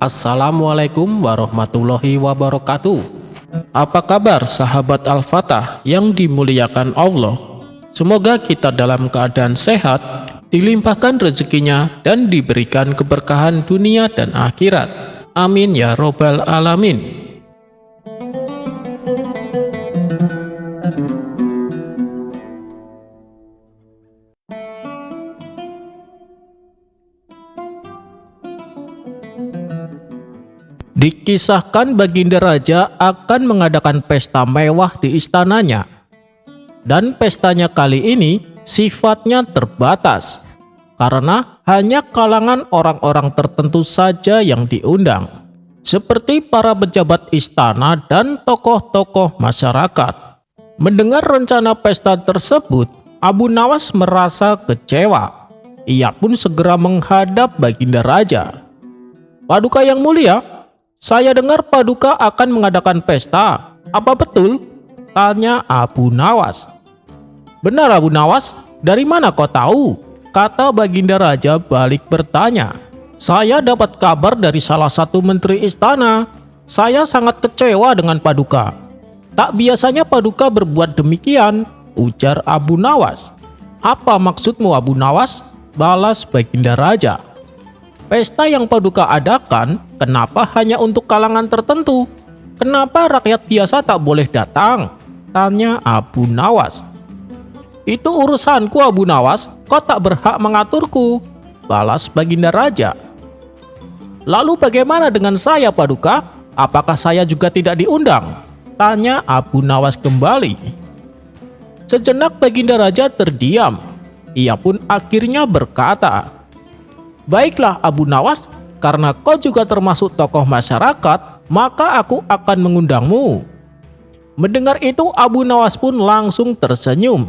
Assalamualaikum warahmatullahi wabarakatuh. Apa kabar sahabat Al-Fatah yang dimuliakan Allah? Semoga kita dalam keadaan sehat, dilimpahkan rezekinya dan diberikan keberkahan dunia dan akhirat. Amin ya robbal alamin. Dikisahkan Baginda Raja akan mengadakan pesta mewah di istananya. Dan pestanya kali ini sifatnya terbatas, karena hanya kalangan orang-orang tertentu saja yang diundang, seperti para pejabat istana dan tokoh-tokoh masyarakat. Mendengar rencana pesta tersebut, Abu Nawas merasa kecewa. Ia pun segera menghadap Baginda Raja. "Paduka yang mulia, saya dengar Paduka akan mengadakan pesta. Apa betul?" tanya Abu Nawas. "Benar Abu Nawas, dari mana kau tahu?" kata Baginda Raja balik bertanya. "Saya dapat kabar dari salah satu menteri istana. Saya sangat kecewa dengan Paduka." "Tak biasanya Paduka berbuat demikian," ujar Abu Nawas. "Apa maksudmu Abu Nawas?" balas Baginda Raja. "Pesta yang Paduka adakan, kenapa hanya untuk kalangan tertentu? Kenapa rakyat biasa tak boleh datang?" tanya Abu Nawas. "Itu urusanku Abu Nawas, kau tak berhak mengaturku," balas Baginda Raja. "Lalu bagaimana dengan saya Paduka? Apakah saya juga tidak diundang?" tanya Abu Nawas kembali. Sejenak Baginda Raja terdiam. Ia pun akhirnya berkata, "Baiklah Abu Nawas, karena kau juga termasuk tokoh masyarakat, maka aku akan mengundangmu." Mendengar itu Abu Nawas pun langsung tersenyum.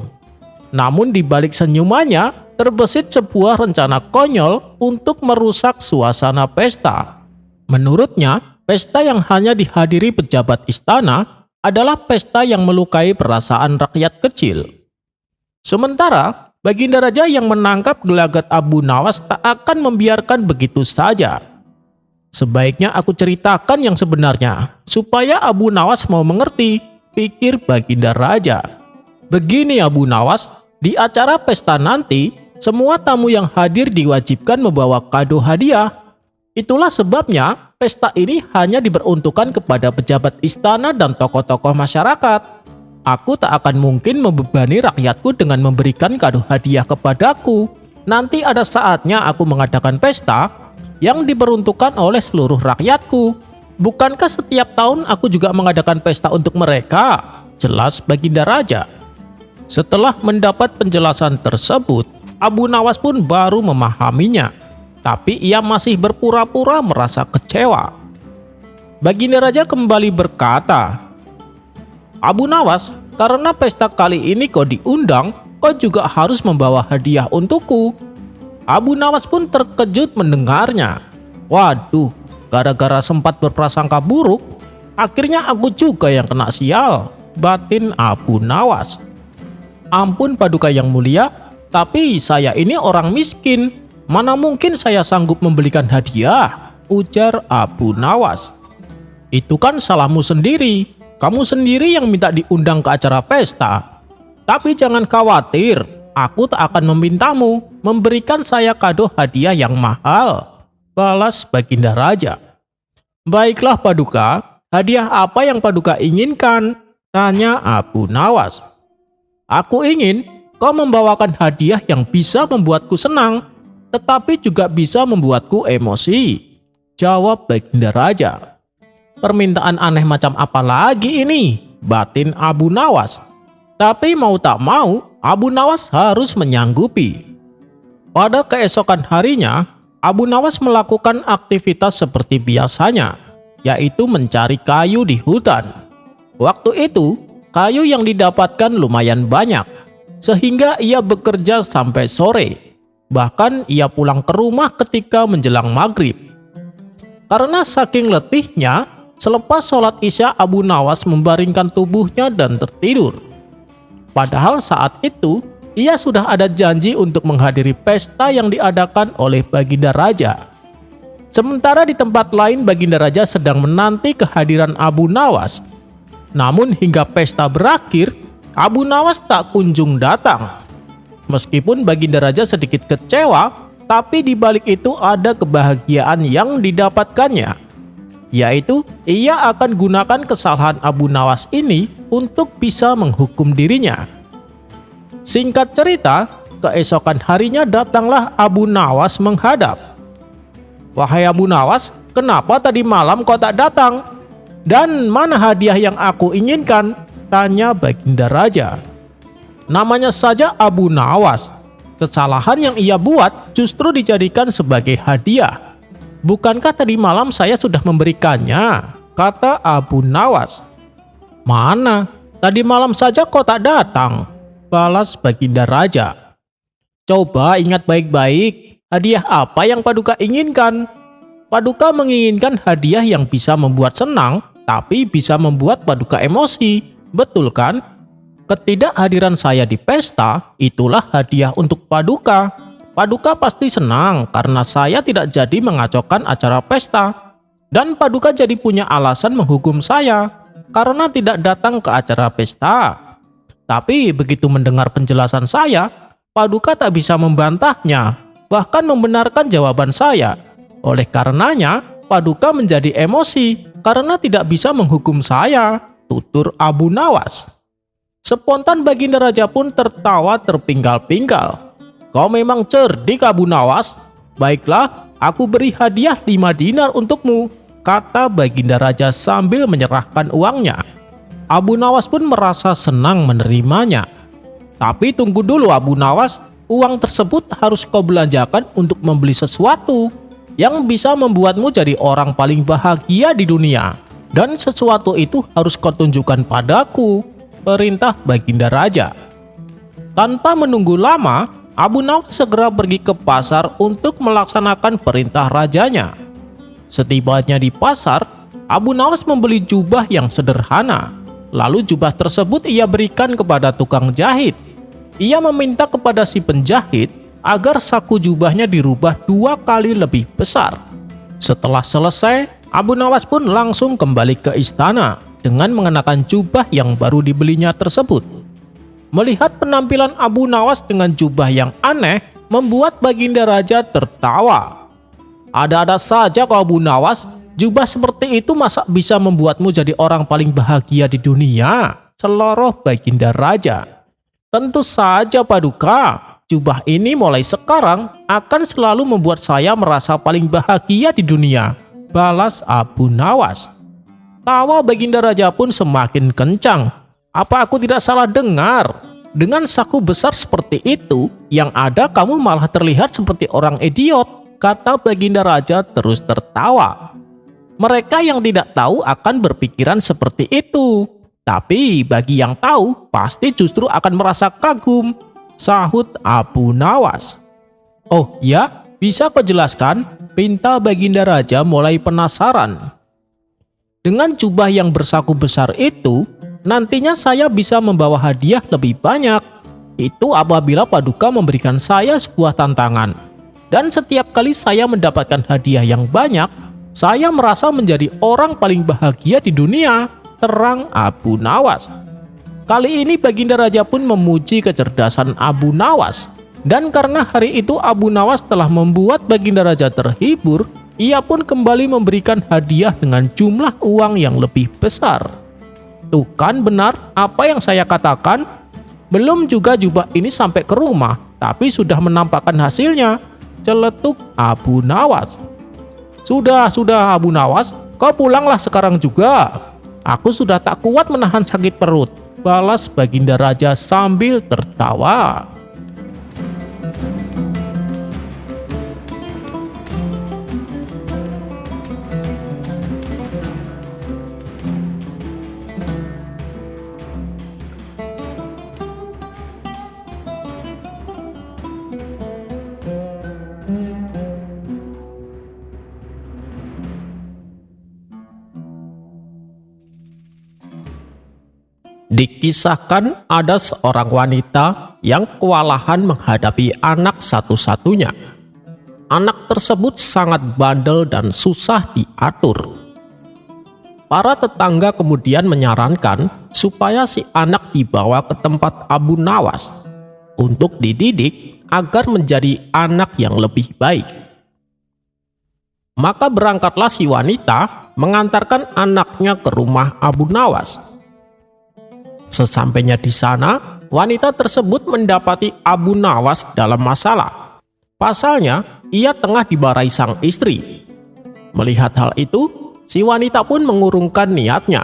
Namun di balik senyumannya terbesit sebuah rencana konyol untuk merusak suasana pesta. Menurutnya, pesta yang hanya dihadiri pejabat istana adalah pesta yang melukai perasaan rakyat kecil. Sementara Baginda Raja yang menangkap gelagat Abu Nawas tak akan membiarkan begitu saja. "Sebaiknya aku ceritakan yang sebenarnya, supaya Abu Nawas mau mengerti," pikir Baginda Raja. "Begini Abu Nawas, di acara pesta nanti, semua tamu yang hadir diwajibkan membawa kado hadiah. Itulah sebabnya pesta ini hanya diperuntukkan kepada pejabat istana dan tokoh-tokoh masyarakat. Aku tak akan mungkin membebani rakyatku dengan memberikan kado hadiah kepadaku. Nanti ada saatnya aku mengadakan pesta yang diperuntukkan oleh seluruh rakyatku. Bukankah setiap tahun aku juga mengadakan pesta untuk mereka?" jelas Baginda Raja. Setelah mendapat penjelasan tersebut, Abu Nawas pun baru memahaminya. Tapi ia masih berpura-pura merasa kecewa. Baginda Raja kembali berkata, "Abu Nawas, karena pesta kali ini kau diundang, kau juga harus membawa hadiah untukku." Abu Nawas pun terkejut mendengarnya. "Waduh, gara-gara sempat berprasangka buruk, akhirnya aku juga yang kena sial," batin Abu Nawas. "Ampun Paduka yang mulia, tapi saya ini orang miskin. Mana mungkin saya sanggup membelikan hadiah," ujar Abu Nawas. "Itu kan salahmu sendiri. Kamu sendiri yang minta diundang ke acara pesta. Tapi jangan khawatir, aku tak akan memintamu memberikan saya kado hadiah yang mahal," balas Baginda Raja. "Baiklah Paduka, hadiah apa yang Paduka inginkan?" tanya Abu Nawas. "Aku ingin kau membawakan hadiah yang bisa membuatku senang, tetapi juga bisa membuatku emosi," jawab Baginda Raja. "Permintaan aneh macam apa lagi ini?" batin Abu Nawas. Tapi mau tak mau, Abu Nawas harus menyanggupi. Pada keesokan harinya, Abu Nawas melakukan aktivitas seperti biasanya, yaitu mencari kayu di hutan. Waktu itu, kayu yang didapatkan lumayan banyak, sehingga ia bekerja sampai sore. Bahkan ia pulang ke rumah ketika menjelang maghrib. Karena saking letihnya, selepas sholat isya Abu Nawas membaringkan tubuhnya dan tertidur. Padahal saat itu ia sudah ada janji untuk menghadiri pesta yang diadakan oleh Baginda Raja. Sementara di tempat lain Baginda Raja sedang menanti kehadiran Abu Nawas. Namun hingga pesta berakhir, Abu Nawas tak kunjung datang. Meskipun Baginda Raja sedikit kecewa, tapi di balik itu ada kebahagiaan yang didapatkannya, yaitu ia akan gunakan kesalahan Abu Nawas ini untuk bisa menghukum dirinya. Singkat cerita, keesokan harinya datanglah Abu Nawas menghadap. "Wahai Abu Nawas, kenapa tadi malam kau tak datang? Dan mana hadiah yang aku inginkan?" tanya Baginda Raja. Namanya saja Abu Nawas. Kesalahan yang ia buat justru dijadikan sebagai hadiah. "Bukankah tadi malam saya sudah memberikannya?" kata Abu Nawas. "Mana? Tadi malam saja kau tak datang," balas Baginda Raja. "Coba ingat baik-baik, hadiah apa yang Paduka inginkan?" "Paduka menginginkan hadiah yang bisa membuat senang, tapi bisa membuat Paduka emosi. Betul kan? Ketidakhadiran saya di pesta, itulah hadiah untuk Paduka. Paduka pasti senang karena saya tidak jadi mengacaukan acara pesta. Dan Paduka jadi punya alasan menghukum saya karena tidak datang ke acara pesta. Tapi begitu mendengar penjelasan saya, Paduka tak bisa membantahnya, bahkan membenarkan jawaban saya. Oleh karenanya, Paduka menjadi emosi karena tidak bisa menghukum saya," tutur Abu Nawas. Spontan Baginda Raja pun tertawa terpinggal-pinggal. "Kau memang cerdik Abu Nawas. Baiklah, aku beri hadiah 5 dinar untukmu," kata Baginda Raja sambil menyerahkan uangnya. Abu Nawas pun merasa senang menerimanya. "Tapi tunggu dulu Abu Nawas, uang tersebut harus kau belanjakan untuk membeli sesuatu yang bisa membuatmu jadi orang paling bahagia di dunia. Dan sesuatu itu harus kau tunjukkan padaku," perintah Baginda Raja. Tanpa menunggu lama, Abu Nawas segera pergi ke pasar untuk melaksanakan perintah rajanya. Setibanya di pasar, Abu Nawas membeli jubah yang sederhana. Lalu jubah tersebut ia berikan kepada tukang jahit. Ia meminta kepada si penjahit agar saku jubahnya dirubah 2 kali lebih besar. Setelah selesai, Abu Nawas pun langsung kembali ke istana dengan mengenakan jubah yang baru dibelinya tersebut. Melihat penampilan Abu Nawas dengan jubah yang aneh, membuat Baginda Raja tertawa. "Ada-ada saja kau Abu Nawas, jubah seperti itu masa bisa membuatmu jadi orang paling bahagia di dunia?" seloroh Baginda Raja. "Tentu saja Paduka, jubah ini mulai sekarang akan selalu membuat saya merasa paling bahagia di dunia," balas Abu Nawas. Tawa Baginda Raja pun semakin kencang. "Apa aku tidak salah dengar? Dengan saku besar seperti itu, yang ada kamu malah terlihat seperti orang idiot," kata Baginda Raja terus tertawa. "Mereka yang tidak tahu akan berpikiran seperti itu. Tapi bagi yang tahu, pasti justru akan merasa kagum," sahut Abu Nawas. "Oh ya, bisa kau jelaskan?" pinta Baginda Raja mulai penasaran. "Dengan jubah yang bersaku besar itu, nantinya saya bisa membawa hadiah lebih banyak. Itu apabila Paduka memberikan saya sebuah tantangan. Dan setiap kali saya mendapatkan hadiah yang banyak, saya merasa menjadi orang paling bahagia di dunia," terang Abu Nawas. Kali ini Baginda Raja pun memuji kecerdasan Abu Nawas. Dan karena hari itu Abu Nawas telah membuat Baginda Raja terhibur, ia pun kembali memberikan hadiah dengan jumlah uang yang lebih besar. "Tuh kan benar apa yang saya katakan? Belum juga jubah ini sampai ke rumah, tapi sudah menampakkan hasilnya," celetuk Abu Nawas. Sudah Abu Nawas, kau pulanglah sekarang juga. Aku sudah tak kuat menahan sakit perut," balas Baginda Raja sambil tertawa. Dikisahkan ada seorang wanita yang kewalahan menghadapi anak satu-satunya. anak tersebut sangat bandel dan susah diatur. Para tetangga kemudian menyarankan supaya si anak dibawa ke tempat Abu Nawas untuk dididik agar menjadi anak yang lebih baik. Maka berangkatlah si wanita mengantarkan anaknya ke rumah Abu Nawas. Sesampainya di sana, wanita tersebut mendapati Abu Nawas dalam masalah. Pasalnya, ia tengah dimarahi sang istri. Melihat hal itu, si wanita pun mengurungkan niatnya.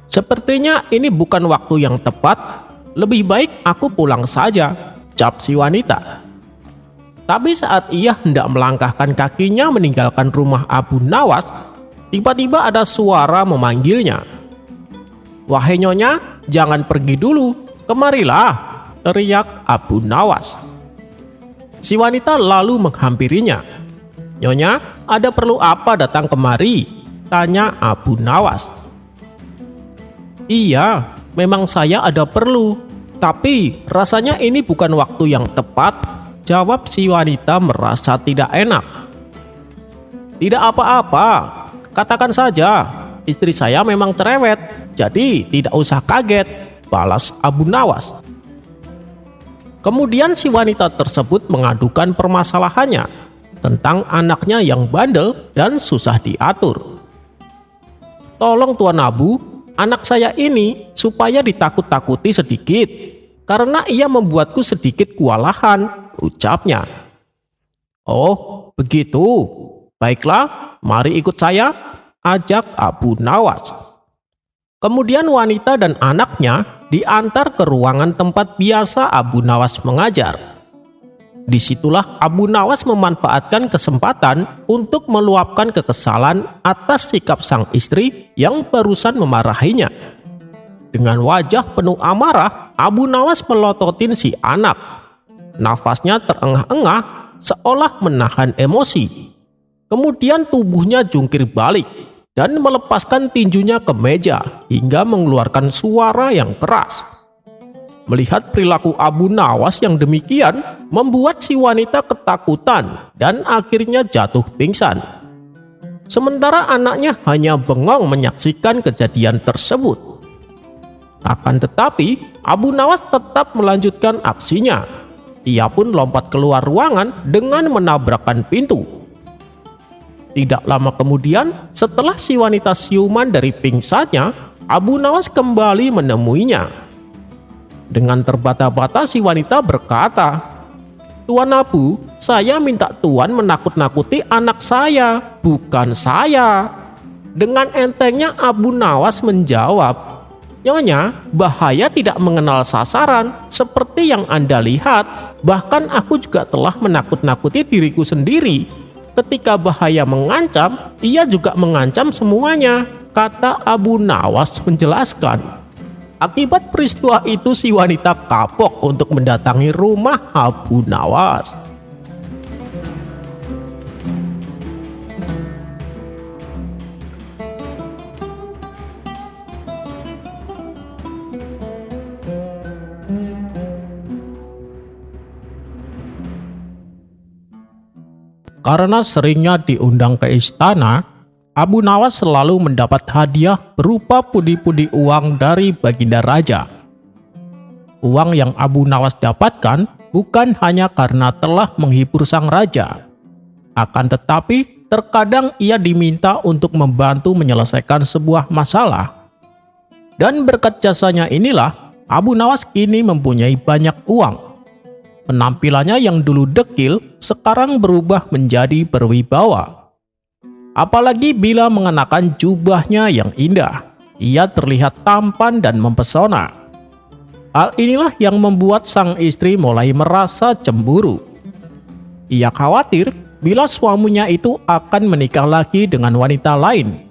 Sepertinya ini bukan waktu yang tepat, lebih baik aku pulang saja, ucap si wanita. Tapi saat ia hendak melangkahkan kakinya meninggalkan rumah Abu Nawas, tiba-tiba ada suara memanggilnya. "Wahai nyonya, jangan pergi dulu, kemarilah," teriak Abu Nawas. Si wanita lalu menghampirinya. "Nyonya, ada perlu apa datang kemari?" tanya Abu Nawas. "Iya, memang saya ada perlu, tapi rasanya ini bukan waktu yang tepat," jawab si wanita merasa tidak enak. "Tidak apa-apa, katakan saja, istri saya memang cerewet, jadi tidak usah kaget," balas Abu Nawas. Kemudian si wanita tersebut mengadukan permasalahannya tentang anaknya yang bandel dan susah diatur. "Tolong Tuan Abu, anak saya ini supaya ditakut-takuti sedikit, karena ia membuatku sedikit kewalahan," ucapnya. "Oh, begitu. Baiklah, mari ikut saya," ajak Abu Nawas. Kemudian wanita dan anaknya diantar ke ruangan tempat biasa Abu Nawas mengajar. Disitulah Abu Nawas memanfaatkan kesempatan untuk meluapkan kekesalan atas sikap sang istri yang barusan memarahinya. Dengan wajah penuh amarah, Abu Nawas melototin si anak. Nafasnya terengah-engah seolah menahan emosi. Kemudian tubuhnya jungkir balik dan melepaskan tinjunya ke meja hingga mengeluarkan suara yang keras. Melihat perilaku Abu Nawas yang demikian membuat si wanita ketakutan dan akhirnya jatuh pingsan. Sementara anaknya hanya bengong menyaksikan kejadian tersebut. Akan tetapi Abu Nawas tetap melanjutkan aksinya. Ia pun lompat keluar ruangan dengan menabrakkan pintu. Tidak lama kemudian, setelah si wanita siuman dari pingsannya, Abu Nawas kembali menemuinya. Dengan terbata-bata si wanita berkata, "Tuan Abu, saya minta Tuan menakut-nakuti anak saya, bukan saya." Dengan entengnya Abu Nawas menjawab, "Nyonya, bahaya tidak mengenal sasaran seperti yang Anda lihat. Bahkan aku juga telah menakut-nakuti diriku sendiri. Ketika bahaya mengancam, ia juga mengancam semuanya," kata Abu Nawas menjelaskan. Akibat peristiwa itu si wanita kapok untuk mendatangi rumah Abu Nawas. Karena seringnya diundang ke istana, Abu Nawas selalu mendapat hadiah berupa pundi-pundi uang dari baginda raja. Uang yang Abu Nawas dapatkan bukan hanya karena telah menghibur sang raja. Akan tetapi, terkadang ia diminta untuk membantu menyelesaikan sebuah masalah. Dan berkat jasanya inilah, Abu Nawas kini mempunyai banyak uang. Penampilannya yang dulu dekil sekarang berubah menjadi berwibawa. Apalagi bila mengenakan jubahnya yang indah, ia terlihat tampan dan mempesona. Hal inilah yang membuat sang istri mulai merasa cemburu. Ia khawatir bila suaminya itu akan menikah lagi dengan wanita lain.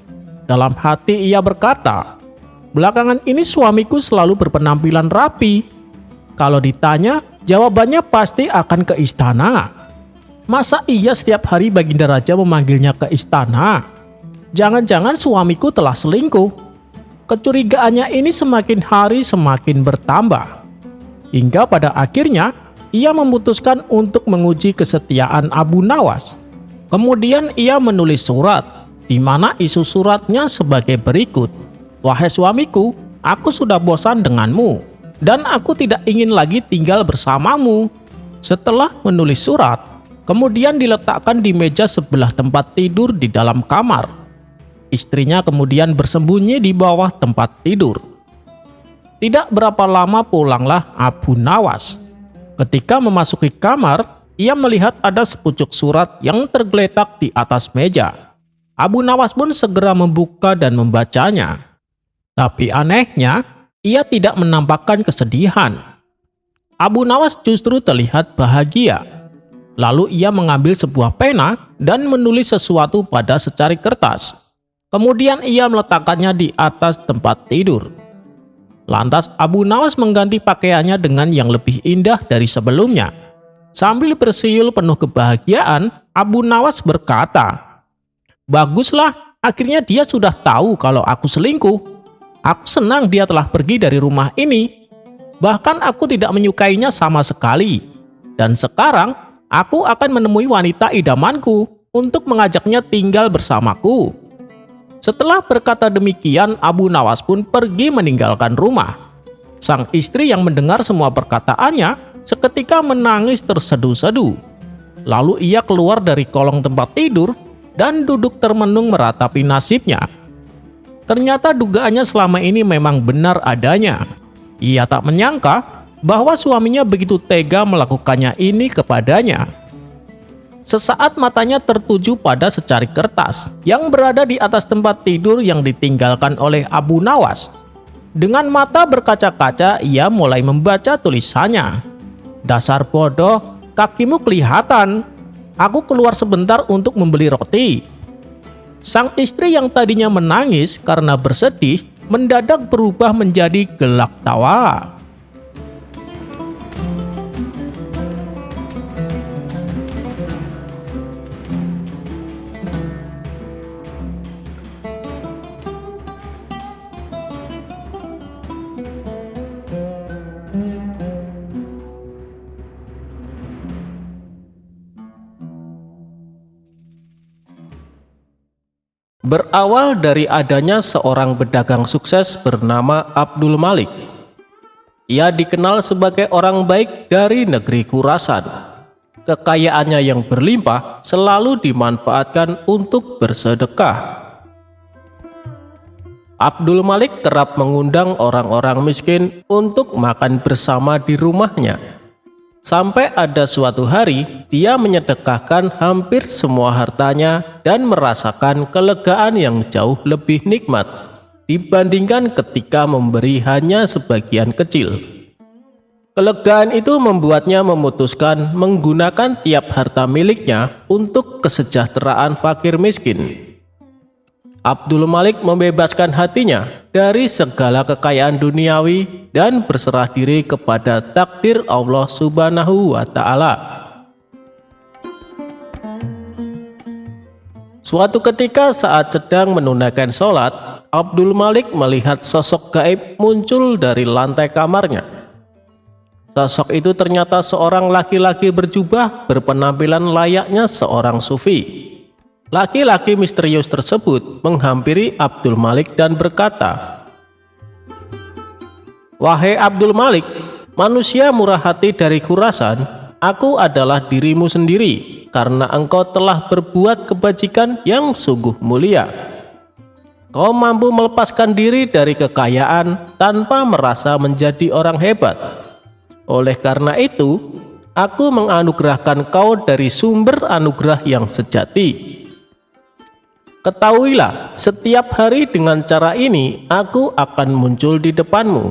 Dalam hati ia berkata, "Belakangan ini suamiku selalu berpenampilan rapi. Kalau ditanya, jawabannya pasti akan ke istana. Masa iya setiap hari baginda raja memanggilnya ke istana? Jangan-jangan suamiku telah selingkuh." Kecurigaannya ini semakin hari semakin bertambah. Hingga pada akhirnya, ia memutuskan untuk menguji kesetiaan Abu Nawas. Kemudian ia menulis surat, di mana isi suratnya sebagai berikut. "Wahai suamiku, aku sudah bosan denganmu, dan aku tidak ingin lagi tinggal bersamamu." Setelah menulis surat, kemudian diletakkan di meja sebelah tempat tidur di dalam kamar. Istrinya kemudian bersembunyi di bawah tempat tidur. Tidak berapa lama pulanglah Abu Nawas. Ketika memasuki kamar, ia melihat ada sepucuk surat yang tergeletak di atas meja. Abu Nawas pun segera membuka dan membacanya. Tapi anehnya, ia tidak menampakkan kesedihan. Abu Nawas justru terlihat bahagia. Lalu ia mengambil sebuah pena dan menulis sesuatu pada secari kertas. Kemudian ia meletakkannya di atas tempat tidur. Lantas Abu Nawas mengganti pakaiannya dengan yang lebih indah dari sebelumnya. Sambil bersiul penuh kebahagiaan, Abu Nawas berkata, "Baguslah, akhirnya dia sudah tahu kalau aku selingkuh. Aku senang dia telah pergi dari rumah ini. Bahkan aku tidak menyukainya sama sekali. Dan sekarang aku akan menemui wanita idamanku untuk mengajaknya tinggal bersamaku." Setelah berkata demikian, Abu Nawas pun pergi meninggalkan rumah. Sang istri yang mendengar semua perkataannya seketika menangis tersedu-sedu. Lalu ia keluar dari kolong tempat tidur dan duduk termenung meratapi nasibnya. Ternyata dugaannya selama ini memang benar adanya. Ia tak menyangka bahwa suaminya begitu tega melakukannya ini kepadanya. Sesaat matanya tertuju pada secari kertas yang berada di atas tempat tidur yang ditinggalkan oleh Abu Nawas. Dengan mata berkaca-kaca, ia mulai membaca tulisannya. "Dasar bodoh, kakimu kelihatan. Aku keluar sebentar untuk membeli roti." Sang istri yang tadinya menangis karena bersedih, mendadak berubah menjadi gelak tawa. Berawal dari adanya seorang pedagang sukses bernama Abdul Malik. Ia dikenal sebagai orang baik dari negeri Khurasan. Kekayaannya yang berlimpah selalu dimanfaatkan untuk bersedekah. Abdul Malik kerap mengundang orang-orang miskin untuk makan bersama di rumahnya. Sampai ada suatu hari, dia menyedekahkan hampir semua hartanya dan merasakan kelegaan yang jauh lebih nikmat dibandingkan ketika memberi hanya sebagian kecil. Kelegaan itu membuatnya memutuskan menggunakan tiap harta miliknya untuk kesejahteraan fakir miskin. Abdul Malik membebaskan hatinya dari segala kekayaan duniawi dan berserah diri kepada takdir Allah Subhanahu wa Ta'ala. Suatu ketika saat sedang menunaikan sholat, Abdul Malik melihat sosok gaib muncul dari lantai kamarnya. Sosok itu ternyata seorang laki-laki berjubah berpenampilan layaknya seorang sufi. Laki-laki misterius tersebut menghampiri Abdul Malik dan berkata, "Wahai Abdul Malik, manusia murah hati dari Khurasan, aku adalah dirimu sendiri karena engkau telah berbuat kebajikan yang sungguh mulia. Kau mampu melepaskan diri dari kekayaan tanpa merasa menjadi orang hebat. Oleh karena itu, aku menganugerahkan kau dari sumber anugerah yang sejati. Ketahuilah, setiap hari dengan cara ini aku akan muncul di depanmu.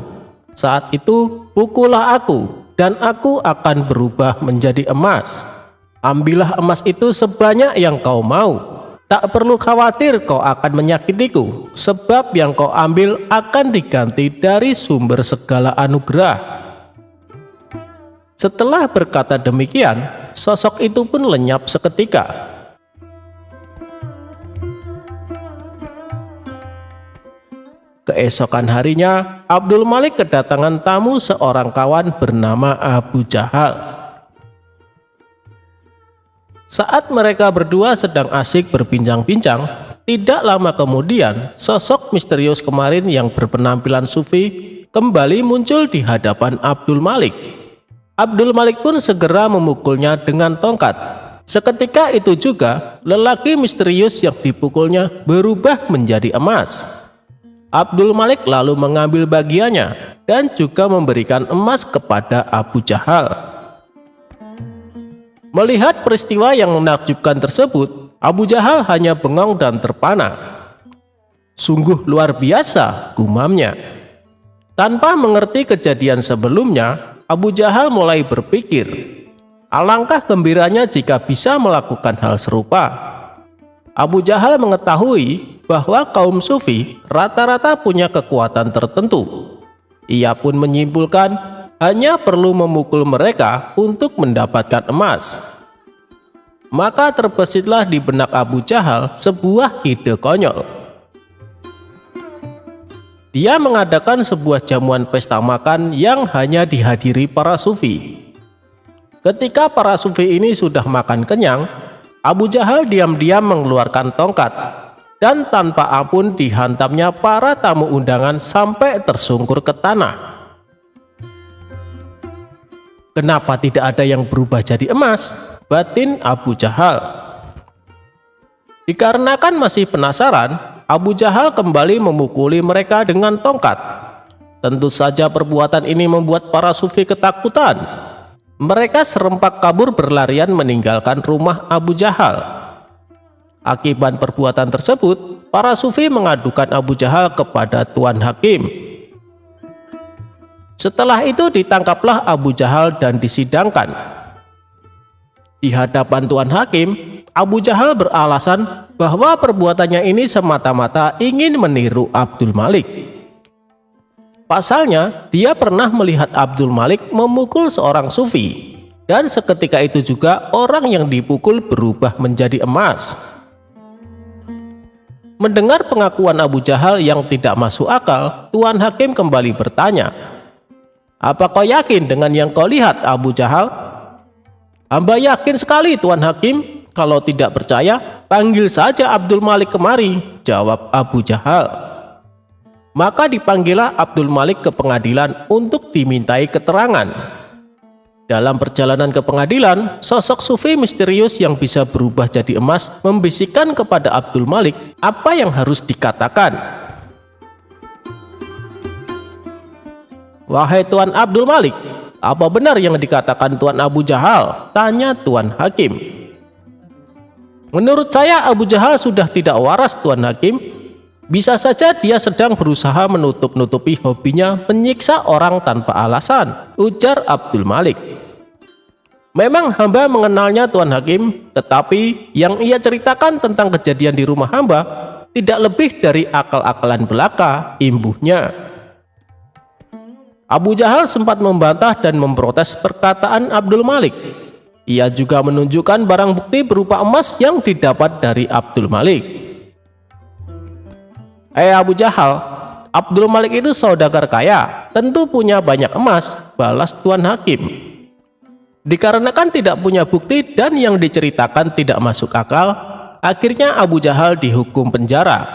Saat itu pukullah aku dan aku akan berubah menjadi emas. Ambillah emas itu sebanyak yang kau mau. Tak perlu khawatir kau akan menyakitiku, sebab yang kau ambil akan diganti dari sumber segala anugerah." Setelah berkata demikian, sosok itu pun lenyap seketika. Keesokan harinya, Abdul Malik kedatangan tamu seorang kawan bernama Abu Jahal. Saat mereka berdua sedang asik berbincang-bincang, tidak lama kemudian sosok misterius kemarin yang berpenampilan sufi kembali muncul di hadapan Abdul Malik. Abdul Malik pun segera memukulnya dengan tongkat. Seketika itu juga lelaki misterius yang dipukulnya berubah menjadi emas. Abdul Malik lalu mengambil bagiannya dan juga memberikan emas kepada Abu Jahal. Melihat peristiwa yang menakjubkan tersebut, Abu Jahal hanya bengong dan terpana. Sungguh luar biasa, gumamnya. Tanpa mengerti kejadian sebelumnya, Abu Jahal mulai berpikir, alangkah gembiranya jika bisa melakukan hal serupa. Abu Jahal mengetahui bahwa kaum sufi rata-rata punya kekuatan tertentu. Ia pun menyimpulkan hanya perlu memukul mereka untuk mendapatkan emas. Maka terbesitlah di benak Abu Jahal sebuah ide konyol. Dia mengadakan sebuah jamuan pesta makan yang hanya dihadiri para sufi. Ketika para sufi ini sudah makan kenyang, Abu Jahal diam-diam mengeluarkan tongkat dan tanpa ampun dihantamnya para tamu undangan sampai tersungkur ke tanah. Kenapa tidak ada yang berubah jadi emas? Batin Abu Jahal. Dikarenakan masih penasaran, Abu Jahal kembali memukuli mereka dengan tongkat. Tentu saja perbuatan ini membuat para sufi ketakutan. Mereka serempak kabur berlarian meninggalkan rumah Abu Jahal. Akibat perbuatan tersebut, para sufi mengadukan Abu Jahal kepada Tuan Hakim. Setelah itu ditangkaplah Abu Jahal dan disidangkan. Di hadapan Tuan Hakim, Abu Jahal beralasan bahwa perbuatannya ini semata-mata ingin meniru Abdul Malik. Pasalnya, dia pernah melihat Abdul Malik memukul seorang sufi, dan seketika itu juga orang yang dipukul berubah menjadi emas. Mendengar pengakuan Abu Jahal yang tidak masuk akal, Tuan Hakim kembali bertanya, "Apa kau yakin dengan yang kau lihat, Abu Jahal?" "Hamba yakin sekali, Tuan Hakim. Kalau tidak percaya, panggil saja Abdul Malik kemari," jawab Abu Jahal. Maka dipanggillah Abdul Malik ke pengadilan untuk dimintai keterangan. Dalam perjalanan ke pengadilan, sosok sufi misterius yang bisa berubah jadi emas membisikkan kepada Abdul Malik apa yang harus dikatakan. "Wahai Tuan Abdul Malik, apa benar yang dikatakan Tuan Abu Jahal?" tanya Tuan Hakim. "Menurut saya Abu Jahal sudah tidak waras, Tuan Hakim. Bisa saja dia sedang berusaha menutup-nutupi hobinya menyiksa orang tanpa alasan," ujar Abdul Malik. "Memang hamba mengenalnya, Tuan Hakim, tetapi yang ia ceritakan tentang kejadian di rumah hamba tidak lebih dari akal-akalan belaka," imbuhnya. Abu Jahal sempat membantah dan memprotes perkataan Abdul Malik. Ia juga menunjukkan barang bukti berupa emas yang didapat dari Abdul Malik. Abu Jahal, Abdul Malik itu saudagar kaya, tentu punya banyak emas," balas Tuan Hakim. Dikarenakan tidak punya bukti dan yang diceritakan tidak masuk akal, akhirnya Abu Jahal dihukum penjara.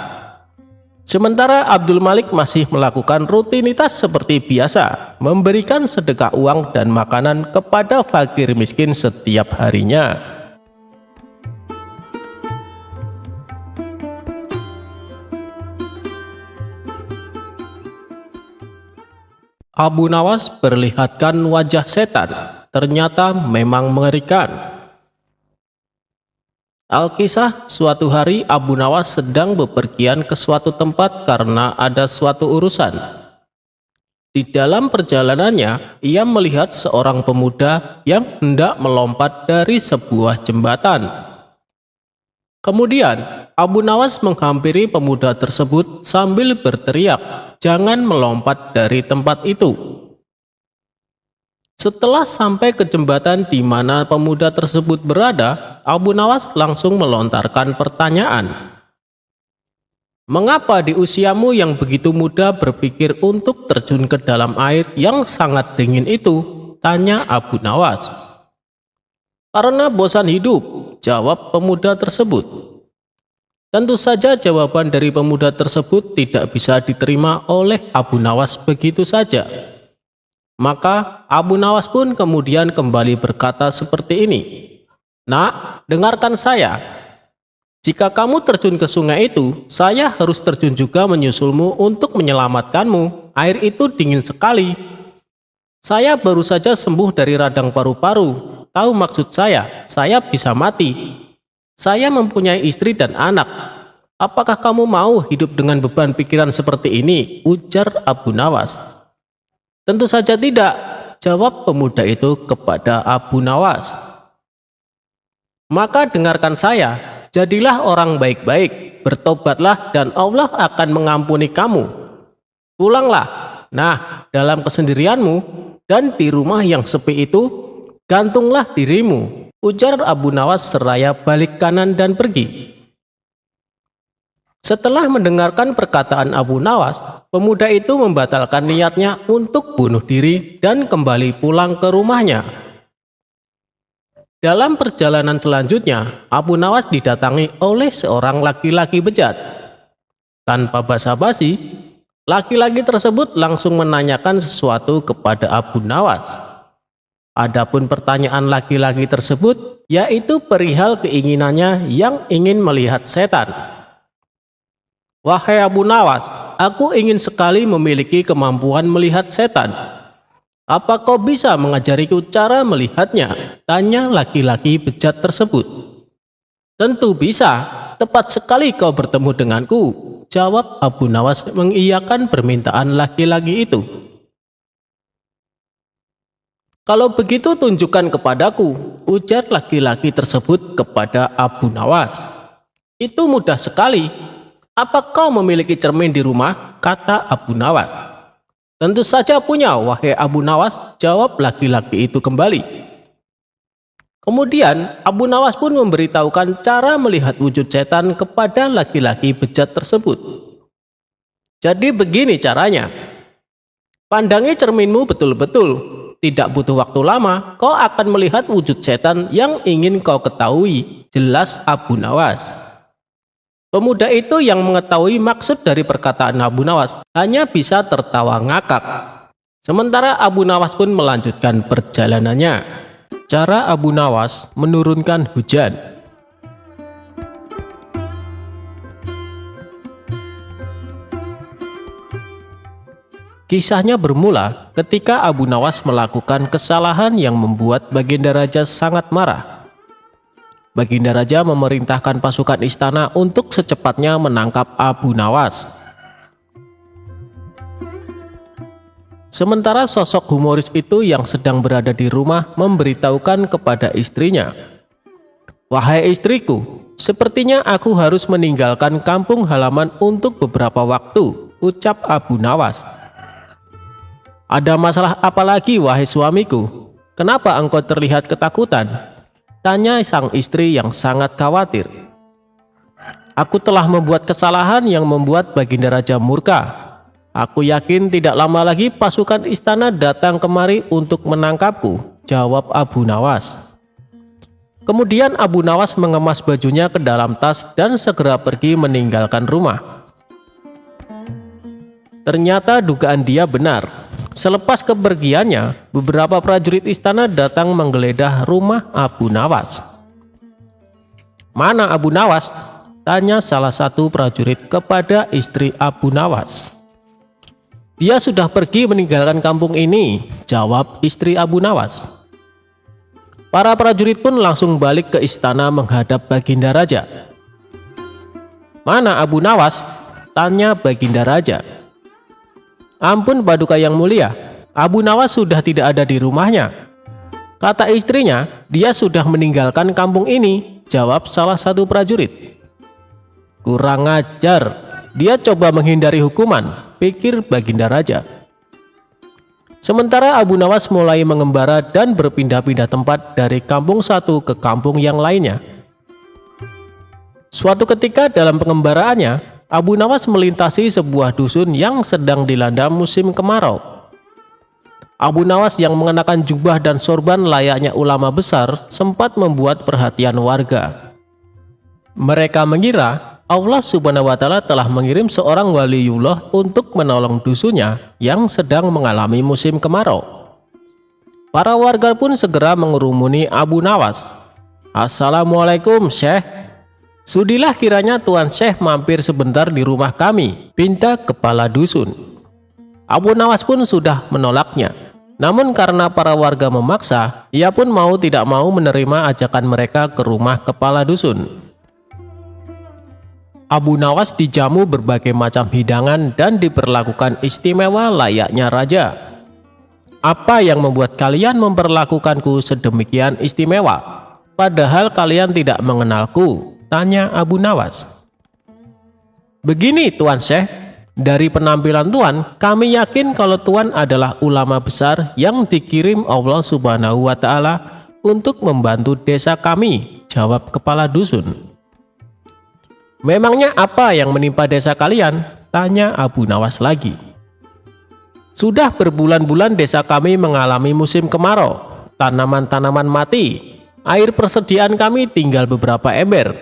Sementara Abdul Malik masih melakukan rutinitas seperti biasa, memberikan sedekah uang dan makanan kepada fakir miskin setiap harinya. Abu Nawas perlihatkan wajah setan, ternyata memang mengerikan. Alkisah, suatu hari Abu Nawas sedang bepergian ke suatu tempat karena ada suatu urusan. Di dalam perjalanannya, ia melihat seorang pemuda yang hendak melompat dari sebuah jembatan. Kemudian, Abu Nawas menghampiri pemuda tersebut sambil berteriak, "Jangan melompat dari tempat itu." Setelah sampai ke jembatan di mana pemuda tersebut berada, Abu Nawas langsung melontarkan pertanyaan. "Mengapa di usiamu yang begitu muda berpikir untuk terjun ke dalam air yang sangat dingin itu?" tanya Abu Nawas. "Karena bosan hidup. jawab pemuda tersebut. Tentu saja jawaban dari pemuda tersebut tidak bisa diterima oleh Abu Nawas begitu saja. Maka Abu Nawas pun kemudian kembali berkata seperti ini, "Nak, dengarkan saya. Jika kamu terjun ke sungai itu, saya harus terjun juga menyusulmu untuk menyelamatkanmu. Air itu dingin sekali. Saya baru saja sembuh dari radang paru-paru. Tahu maksud saya bisa mati. Saya mempunyai istri dan anak. Apakah kamu mau hidup dengan beban pikiran seperti ini?" ujar Abu Nawas. "Tentu saja tidak," jawab pemuda itu kepada Abu Nawas. "Maka dengarkan saya, jadilah orang baik-baik, bertobatlah dan Allah akan mengampuni kamu. Pulanglah, nah dalam kesendirianmu dan di rumah yang sepi itu, gantunglah dirimu," ujar Abu Nawas seraya balik kanan dan pergi. Setelah mendengarkan perkataan Abu Nawas, pemuda itu membatalkan niatnya untuk bunuh diri dan kembali pulang ke rumahnya. Dalam perjalanan selanjutnya, Abu Nawas didatangi oleh seorang laki-laki bejat. Tanpa basa-basi, laki-laki tersebut langsung menanyakan sesuatu kepada Abu Nawas. Adapun pertanyaan laki-laki tersebut yaitu perihal keinginannya yang ingin melihat setan. "Wahai Abu Nawas, aku ingin sekali memiliki kemampuan melihat setan. Apa kau bisa mengajariku cara melihatnya?" tanya laki-laki bejat tersebut. "Tentu bisa, tepat sekali kau bertemu denganku," jawab Abu Nawas mengiyakan permintaan laki-laki itu. "Kalau begitu tunjukkan kepadaku," ujar laki-laki tersebut kepada Abu Nawas. "Itu mudah sekali. Apa kau memiliki cermin di rumah?" kata Abu Nawas. "Tentu saja punya, wahai Abu Nawas," jawab laki-laki itu kembali. Kemudian Abu Nawas pun memberitahukan cara melihat wujud setan kepada laki-laki bejat tersebut. "Jadi begini caranya. Pandangi cerminmu betul-betul. Tidak butuh waktu lama, kau akan melihat wujud setan yang ingin kau ketahui," jelas Abu Nawas. Pemuda itu yang mengetahui maksud dari perkataan Abu Nawas hanya bisa tertawa ngakak. Sementara Abu Nawas pun melanjutkan perjalanannya. Cara Abu Nawas menurunkan hujan. Kisahnya bermula ketika Abu Nawas melakukan kesalahan yang membuat Baginda Raja sangat marah. Baginda Raja memerintahkan pasukan istana untuk secepatnya menangkap Abu Nawas. Sementara sosok humoris itu yang sedang berada di rumah memberitahukan kepada istrinya, "Wahai istriku, sepertinya aku harus meninggalkan kampung halaman untuk beberapa waktu," ucap Abu Nawas. "Ada masalah apa lagi, wahai suamiku? Kenapa engkau terlihat ketakutan?" tanya sang istri yang sangat khawatir. "Aku telah membuat kesalahan yang membuat Baginda Raja murka. Aku yakin tidak lama lagi pasukan istana datang kemari untuk menangkapku," jawab Abu Nawas. Kemudian Abu Nawas mengemas bajunya ke dalam tas dan segera pergi meninggalkan rumah. Ternyata dugaan dia benar. Selepas kepergiannya, beberapa prajurit istana datang menggeledah rumah Abu Nawas. "Mana Abu Nawas?" tanya salah satu prajurit kepada istri Abu Nawas. "Dia sudah pergi meninggalkan kampung ini," jawab istri Abu Nawas. Para prajurit pun langsung balik ke istana menghadap Baginda Raja. "Mana Abu Nawas?" tanya Baginda Raja. "Ampun Paduka yang mulia, Abu Nawas sudah tidak ada di rumahnya," kata istrinya. "Dia sudah meninggalkan kampung ini," jawab salah satu prajurit. "Kurang ajar, dia coba menghindari hukuman," pikir Baginda Raja. Sementara Abu Nawas mulai mengembara dan berpindah-pindah tempat dari kampung satu ke kampung yang lainnya. Suatu ketika dalam pengembaraannya, Abu Nawas melintasi sebuah dusun yang sedang dilanda musim kemarau. Abu Nawas yang mengenakan jubah dan sorban layaknya ulama besar sempat membuat perhatian warga. Mereka mengira Allah Subhanahu wa Ta'ala telah mengirim seorang waliullah untuk menolong dusunnya yang sedang mengalami musim kemarau. Para warga pun segera mengerumuni Abu Nawas. "Assalamualaikum, Syekh. Sudilah kiranya Tuan Syekh mampir sebentar di rumah kami," pinta kepala dusun. Abu Nawas pun sudah menolaknya. Namun karena para warga memaksa, ia pun mau tidak mau menerima ajakan mereka ke rumah kepala dusun. Abu Nawas dijamu berbagai macam hidangan dan diperlakukan istimewa layaknya raja. "Apa yang membuat kalian memperlakukanku sedemikian istimewa, padahal kalian tidak mengenalku?" tanya Abu Nawas. "Begini Tuan Syekh, dari penampilan Tuan, kami yakin kalau Tuan adalah ulama besar yang dikirim Allah Subhanahu wa Ta'ala untuk membantu desa kami," jawab kepala dusun. "Memangnya apa yang menimpa desa kalian?" tanya Abu Nawas lagi. "Sudah berbulan-bulan desa kami mengalami musim kemarau, tanaman-tanaman mati, air persediaan kami tinggal beberapa ember.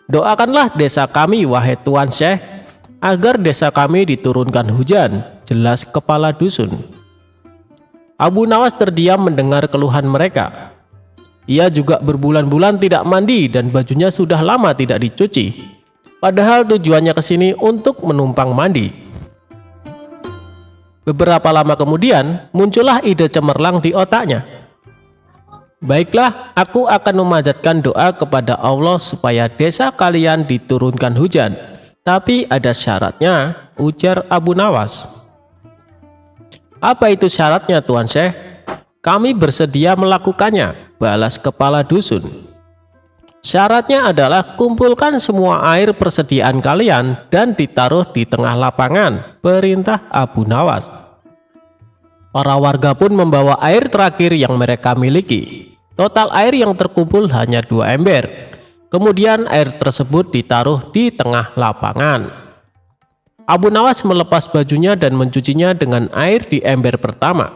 Doakanlah desa kami wahai Tuan Syekh, agar desa kami diturunkan hujan," jelas kepala dusun. Abu Nawas terdiam mendengar keluhan mereka. Ia juga berbulan-bulan tidak mandi dan bajunya sudah lama tidak dicuci. Padahal tujuannya ke sini untuk menumpang mandi. Beberapa lama kemudian muncullah ide cemerlang di otaknya. "Baiklah, aku akan memanjatkan doa kepada Allah supaya desa kalian diturunkan hujan. Tapi ada syaratnya," ujar Abu Nawas. "Apa itu syaratnya Tuan Syekh?" "Kami bersedia melakukannya," balas kepala dusun. "Syaratnya adalah kumpulkan semua air persediaan kalian dan ditaruh di tengah lapangan," perintah Abu Nawas. Para warga pun membawa air terakhir yang mereka miliki. Total air yang terkumpul hanya 2 ember. Kemudian air tersebut ditaruh di tengah lapangan. Abu Nawas melepas bajunya dan mencucinya dengan air di ember pertama.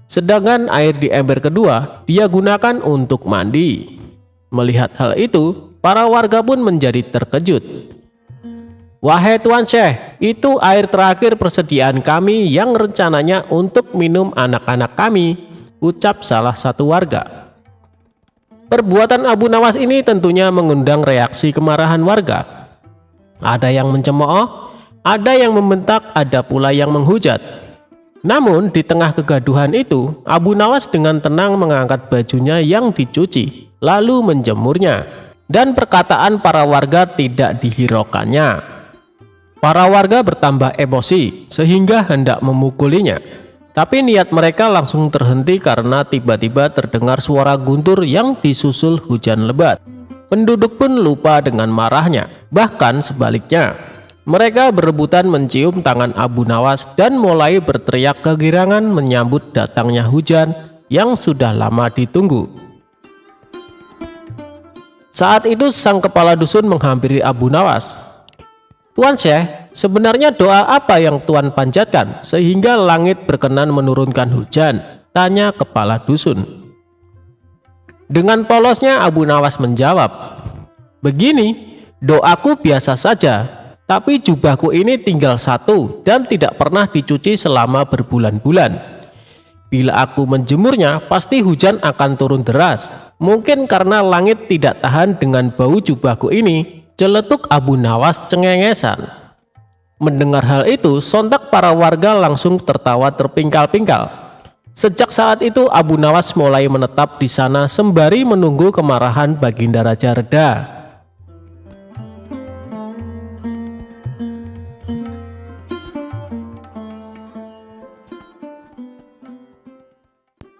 Sedangkan air di ember kedua dia gunakan untuk mandi. Melihat hal itu, para warga pun menjadi terkejut. "Wahai Tuan Syekh, itu air terakhir persediaan kami yang rencananya untuk minum anak-anak kami," ucap salah satu warga. Perbuatan Abu Nawas ini tentunya mengundang reaksi kemarahan warga. Ada yang mencemooh, ada yang membentak, ada pula yang menghujat. Namun di tengah kegaduhan itu, Abu Nawas dengan tenang mengangkat bajunya yang dicuci, lalu menjemurnya, dan perkataan para warga tidak dihiraukannya. Para warga bertambah emosi sehingga hendak memukulinya. Tapi niat mereka langsung terhenti karena tiba-tiba terdengar suara guntur yang disusul hujan lebat. Penduduk pun lupa dengan marahnya. Bahkan sebaliknya, mereka berebutan mencium tangan Abu Nawas dan mulai berteriak kegirangan menyambut datangnya hujan yang sudah lama ditunggu. Saat itu sang kepala dusun menghampiri Abu Nawas. "Tuan Syekh, sebenarnya doa apa yang Tuan panjatkan sehingga langit berkenan menurunkan hujan?" tanya kepala dusun. Dengan polosnya Abu Nawas menjawab, "Begini, doaku biasa saja, tapi jubahku ini tinggal satu dan tidak pernah dicuci selama berbulan-bulan. Bila aku menjemurnya, pasti hujan akan turun deras. Mungkin karena langit tidak tahan dengan bau jubahku ini," celetuk Abu Nawas cengengesan. Mendengar hal itu, sontak para warga langsung tertawa terpingkal-pingkal. Sejak saat itu Abu Nawas mulai menetap di sana sembari menunggu kemarahan Baginda Raja reda.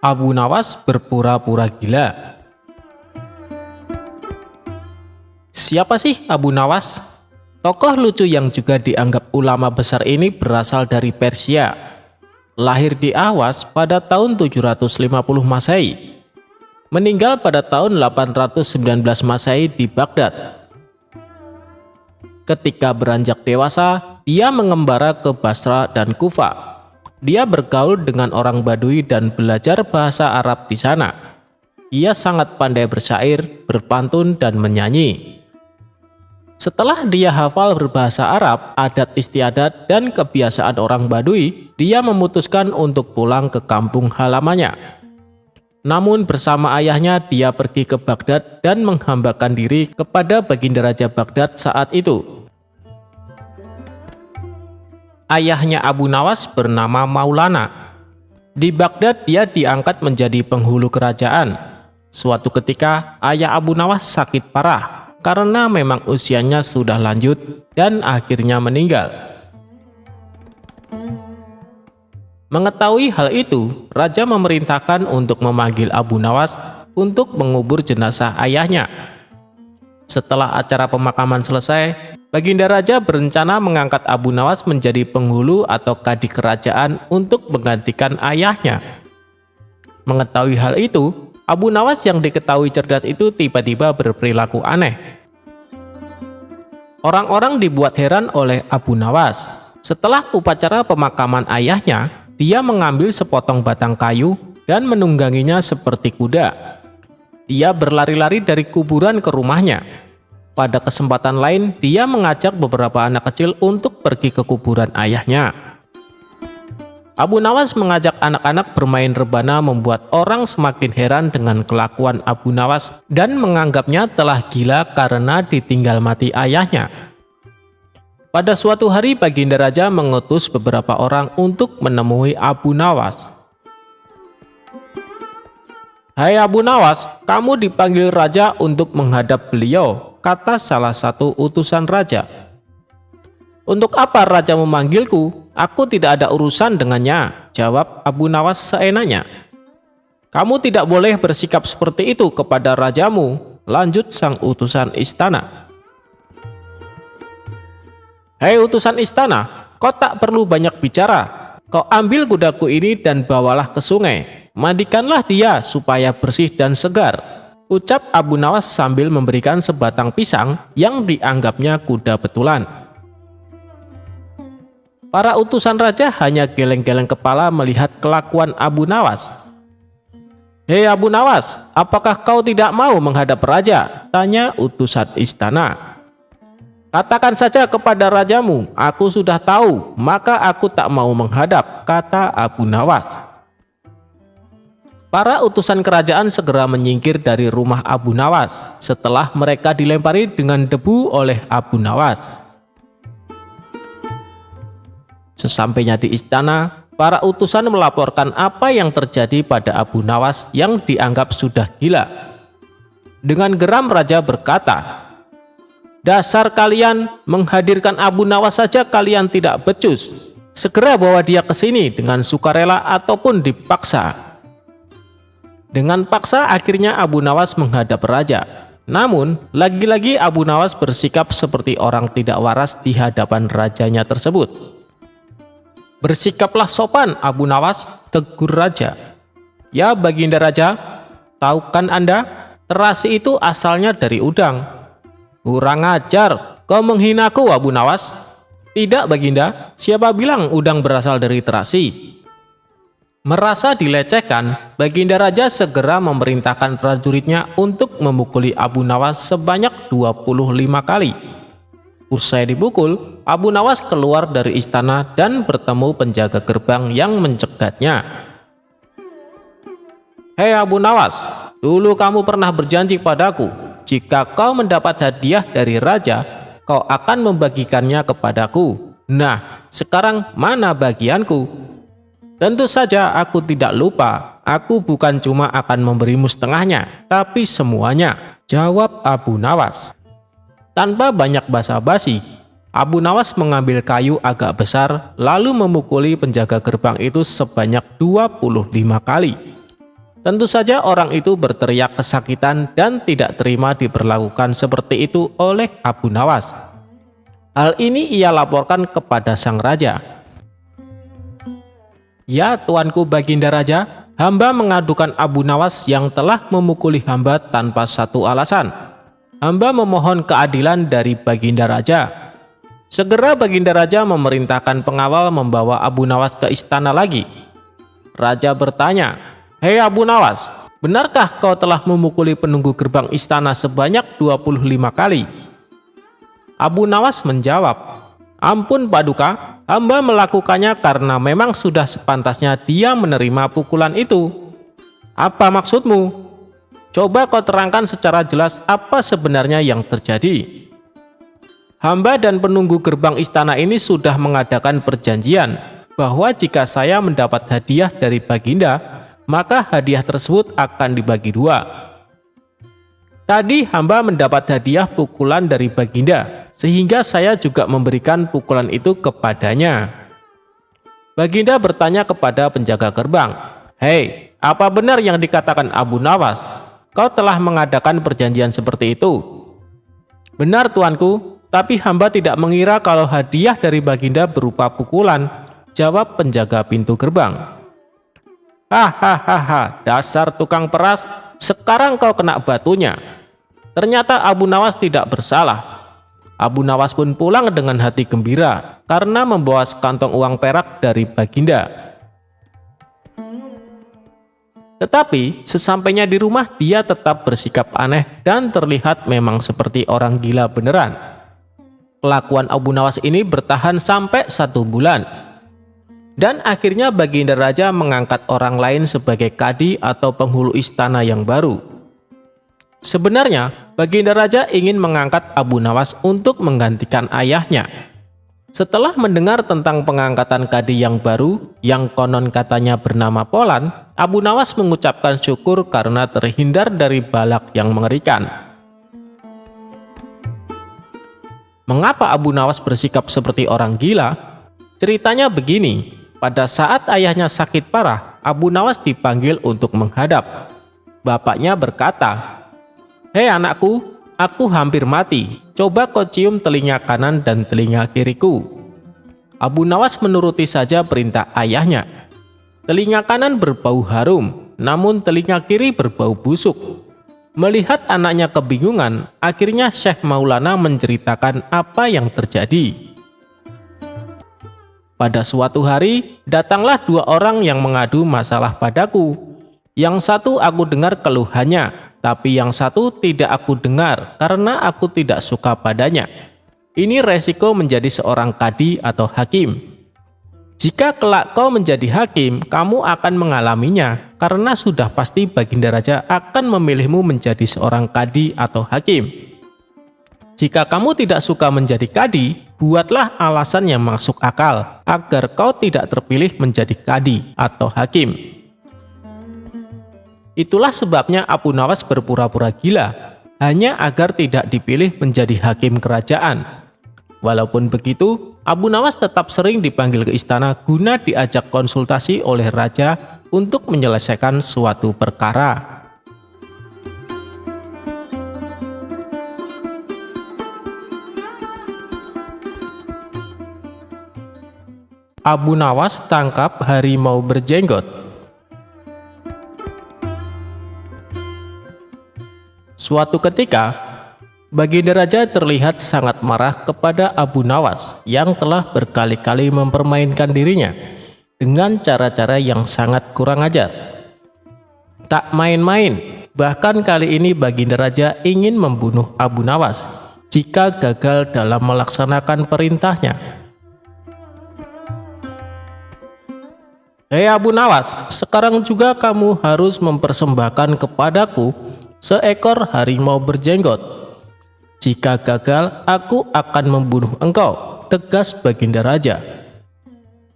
Abu Nawas berpura-pura gila. Siapa sih Abu Nawas? Tokoh lucu yang juga dianggap ulama besar ini berasal dari Persia. Lahir di Ahwas pada tahun 750 Masehi. Meninggal pada tahun 819 Masehi di Baghdad. Ketika beranjak dewasa, ia mengembara ke Basra dan Kufa. Dia bergaul dengan orang Badui dan belajar bahasa Arab di sana. Ia sangat pandai bersyair, berpantun, dan menyanyi. Setelah dia hafal berbahasa Arab, adat istiadat, dan kebiasaan orang Badui, dia memutuskan untuk pulang ke kampung halamannya. Namun bersama ayahnya dia pergi ke Baghdad dan menghambakan diri kepada Baginda Raja Baghdad saat itu. Ayahnya Abu Nawas bernama Maulana. Di Baghdad dia diangkat menjadi penghulu kerajaan. Suatu ketika ayah Abu Nawas sakit parah karena memang usianya sudah lanjut dan akhirnya meninggal. Mengetahui hal itu, raja memerintahkan untuk memanggil Abu Nawas untuk mengubur jenazah ayahnya. Setelah acara pemakaman selesai, Baginda Raja berencana mengangkat Abu Nawas menjadi penghulu atau kadi kerajaan untuk menggantikan ayahnya. Mengetahui hal itu, Abu Nawas yang diketahui cerdas itu tiba-tiba berperilaku aneh. Orang-orang dibuat heran oleh Abu Nawas. Setelah upacara pemakaman ayahnya, dia mengambil sepotong batang kayu dan menungganginya seperti kuda. Dia berlari-lari dari kuburan ke rumahnya. Pada kesempatan lain, dia mengajak beberapa anak kecil untuk pergi ke kuburan ayahnya. Abu Nawas mengajak anak-anak bermain rebana membuat orang semakin heran dengan kelakuan Abu Nawas dan menganggapnya telah gila karena ditinggal mati ayahnya. Pada suatu hari, Baginda Raja mengutus beberapa orang untuk menemui Abu Nawas. "Hai Abu Nawas, kamu dipanggil raja untuk menghadap beliau," kata salah satu utusan raja. "Untuk apa raja memanggilku? Aku tidak ada urusan dengannya," jawab Abu Nawas seenaknya. "Kamu tidak boleh bersikap seperti itu kepada rajamu," lanjut sang utusan istana. "Hei utusan istana, kau tak perlu banyak bicara. Kau ambil kudaku ini dan bawalah ke sungai. Mandikanlah dia supaya bersih dan segar," ucap Abu Nawas sambil memberikan sebatang pisang yang dianggapnya kuda betulan. Para utusan raja hanya geleng-geleng kepala melihat kelakuan Abu Nawas. "Hei Abu Nawas, apakah kau tidak mau menghadap raja?" tanya utusan istana. "Katakan saja kepada rajamu, aku sudah tahu, maka aku tak mau menghadap," kata Abu Nawas. Para utusan kerajaan segera menyingkir dari rumah Abu Nawas setelah mereka dilempari dengan debu oleh Abu Nawas. Sesampainya di istana, para utusan melaporkan apa yang terjadi pada Abu Nawas yang dianggap sudah gila. Dengan geram raja berkata, "Dasar kalian, menghadirkan Abu Nawas saja kalian tidak becus. Segera bawa dia ke sini dengan sukarela ataupun dipaksa." Dengan paksa akhirnya Abu Nawas menghadap raja. Namun, lagi-lagi Abu Nawas bersikap seperti orang tidak waras di hadapan rajanya tersebut. "Bersikaplah sopan Abu Nawas," tegur raja. "Ya Baginda Raja, tahu kan Anda, terasi itu asalnya dari udang." "Kurang ajar, kau menghinaku Abu Nawas." "Tidak Baginda, siapa bilang udang berasal dari terasi?" Merasa dilecehkan, Baginda Raja segera memerintahkan prajuritnya untuk memukuli Abu Nawas sebanyak 25 kali. Usai dipukul, Abu Nawas keluar dari istana dan bertemu penjaga gerbang yang mencegatnya. "Hei Abu Nawas, dulu kamu pernah berjanji padaku, jika kau mendapat hadiah dari raja, kau akan membagikannya kepadaku. Nah, sekarang mana bagianku?" "Tentu saja aku tidak lupa, aku bukan cuma akan memberimu setengahnya, tapi semuanya," jawab Abu Nawas. Tanpa banyak basa-basi, Abu Nawas mengambil kayu agak besar lalu memukuli penjaga gerbang itu sebanyak 25 kali. Tentu saja orang itu berteriak kesakitan dan tidak terima diperlakukan seperti itu oleh Abu Nawas. Hal ini ia laporkan kepada sang raja. "Ya tuanku Baginda Raja, hamba mengadukan Abu Nawas yang telah memukuli hamba tanpa satu alasan. Hamba memohon keadilan dari Baginda Raja." Segera Baginda Raja memerintahkan pengawal membawa Abu Nawas ke istana lagi. Raja bertanya, "Hei Abu Nawas, benarkah kau telah memukuli penunggu gerbang istana sebanyak 25 kali?" Abu Nawas menjawab, "Ampun Paduka, hamba melakukannya karena memang sudah sepantasnya dia menerima pukulan itu." "Apa maksudmu? Coba kau terangkan secara jelas apa sebenarnya yang terjadi." "Hamba dan penunggu gerbang istana ini sudah mengadakan perjanjian bahwa jika saya mendapat hadiah dari Baginda, maka hadiah tersebut akan dibagi dua. Tadi hamba mendapat hadiah pukulan dari Baginda, sehingga saya juga memberikan pukulan itu kepadanya." Baginda bertanya kepada penjaga gerbang, "Hei, apa benar yang dikatakan Abu Nawas? Kau telah mengadakan perjanjian seperti itu?" "Benar tuanku, tapi hamba tidak mengira kalau hadiah dari Baginda berupa pukulan," jawab penjaga pintu gerbang. "Hahaha, dasar tukang peras, sekarang kau kena batunya." Ternyata Abu Nawas tidak bersalah. Abu Nawas pun pulang dengan hati gembira karena membawa sekantong uang perak dari Baginda. Tetapi sesampainya di rumah dia tetap bersikap aneh dan terlihat memang seperti orang gila beneran. Kelakuan Abu Nawas ini bertahan sampai 1 bulan. Dan akhirnya Baginda Raja mengangkat orang lain sebagai kadi atau penghulu istana yang baru. Sebenarnya Baginda Raja ingin mengangkat Abu Nawas untuk menggantikan ayahnya. Setelah mendengar tentang pengangkatan kadi yang baru yang konon katanya bernama Polan, Abu Nawas mengucapkan syukur karena terhindar dari balak yang mengerikan. Mengapa Abu Nawas bersikap seperti orang gila? Ceritanya begini, pada saat ayahnya sakit parah, Abu Nawas dipanggil untuk menghadap. Bapaknya berkata, "Hei anakku, aku hampir mati, coba kau cium telinga kanan dan telinga kiriku." Abu Nawas menuruti saja perintah ayahnya. Telinga kanan berbau harum, namun telinga kiri berbau busuk. Melihat anaknya kebingungan, akhirnya Syekh Maulana menceritakan apa yang terjadi. "Pada suatu hari, datanglah 2 orang yang mengadu masalah padaku. Yang satu aku dengar keluhannya, tapi yang satu tidak aku dengar karena aku tidak suka padanya. Ini resiko menjadi seorang kadi atau hakim. Jika kelak kau menjadi hakim, kamu akan mengalaminya karena sudah pasti Baginda Raja akan memilihmu menjadi seorang kadi atau hakim. Jika kamu tidak suka menjadi kadi, buatlah alasan yang masuk akal agar kau tidak terpilih menjadi kadi atau hakim." Itulah sebabnya Abu Nawas berpura-pura gila, hanya agar tidak dipilih menjadi hakim kerajaan. Walaupun begitu, Abu Nawas tetap sering dipanggil ke istana guna diajak konsultasi oleh raja untuk menyelesaikan suatu perkara. Abu Nawas tangkap harimau berjenggot. Suatu ketika, Baginda Raja terlihat sangat marah kepada Abu Nawas yang telah berkali-kali mempermainkan dirinya dengan cara-cara yang sangat kurang ajar. Tak main-main, bahkan kali ini Baginda Raja ingin membunuh Abu Nawas jika gagal dalam melaksanakan perintahnya. "Hei Abu Nawas, sekarang juga kamu harus mempersembahkan kepadaku seekor harimau berjenggot. Jika gagal, aku akan membunuh engkau," tegas Baginda Raja.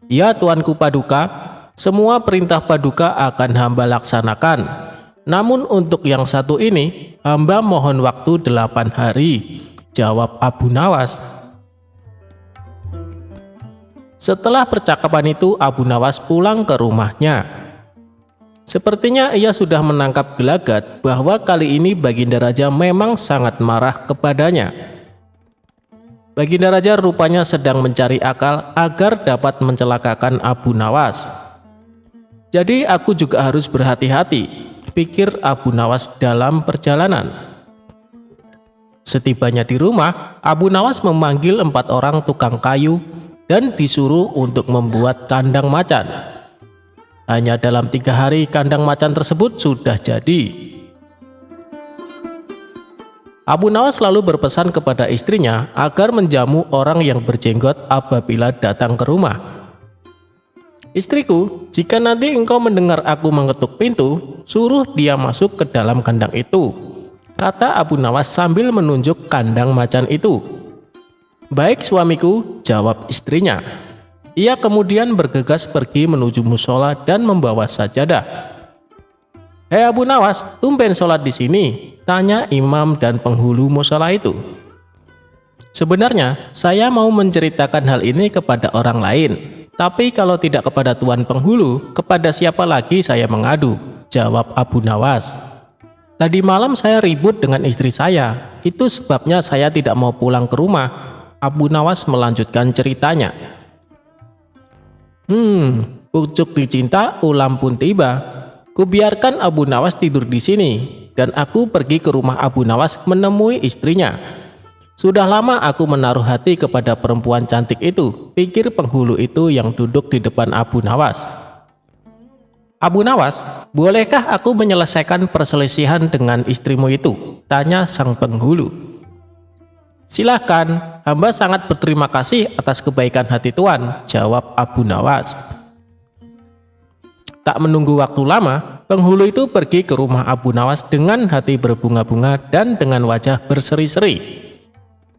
"Ya tuanku Paduka, semua perintah Paduka akan hamba laksanakan. Namun untuk yang satu ini, hamba mohon waktu 8 hari, jawab Abu Nawas. Setelah percakapan itu, Abu Nawas pulang ke rumahnya. Sepertinya ia sudah menangkap gelagat bahwa kali ini Baginda Raja memang sangat marah kepadanya. Baginda Raja rupanya sedang mencari akal agar dapat mencelakakan Abu Nawas. "Jadi aku juga harus berhati-hati," pikir Abu Nawas dalam perjalanan. Setibanya di rumah, Abu Nawas memanggil 4 orang tukang kayu dan disuruh untuk membuat kandang macan. Hanya dalam 3 hari kandang macan tersebut sudah jadi. Abu Nawas lalu berpesan kepada istrinya agar menjamu orang yang berjenggot apabila datang ke rumah. "Istriku, jika nanti engkau mendengar aku mengetuk pintu, suruh dia masuk ke dalam kandang itu," kata Abu Nawas sambil menunjuk kandang macan itu. "Baik suamiku," jawab istrinya. Ia kemudian bergegas pergi menuju musola dan membawa sajadah. "Hei Abu Nawas, tumben sholat di sini?" tanya imam dan penghulu musola itu. "Sebenarnya saya mau menceritakan hal ini kepada orang lain, tapi kalau tidak kepada tuan penghulu, kepada siapa lagi saya mengadu?" jawab Abu Nawas. "Tadi malam saya ribut dengan istri saya, itu sebabnya saya tidak mau pulang ke rumah." Abu Nawas melanjutkan ceritanya. Pucuk dicinta ulam pun tiba. Kubiarkan Abu Nawas tidur di sini, dan aku pergi ke rumah Abu Nawas menemui istrinya. Sudah lama aku menaruh hati kepada perempuan cantik itu, pikir penghulu itu yang duduk di depan Abu Nawas. "Abu Nawas, bolehkah aku menyelesaikan perselisihan dengan istrimu itu?" tanya sang penghulu. "Silakan, hamba sangat berterima kasih atas kebaikan hati tuan," jawab Abu Nawas. Tak menunggu waktu lama, penghulu itu pergi ke rumah Abu Nawas dengan hati berbunga-bunga dan dengan wajah berseri-seri.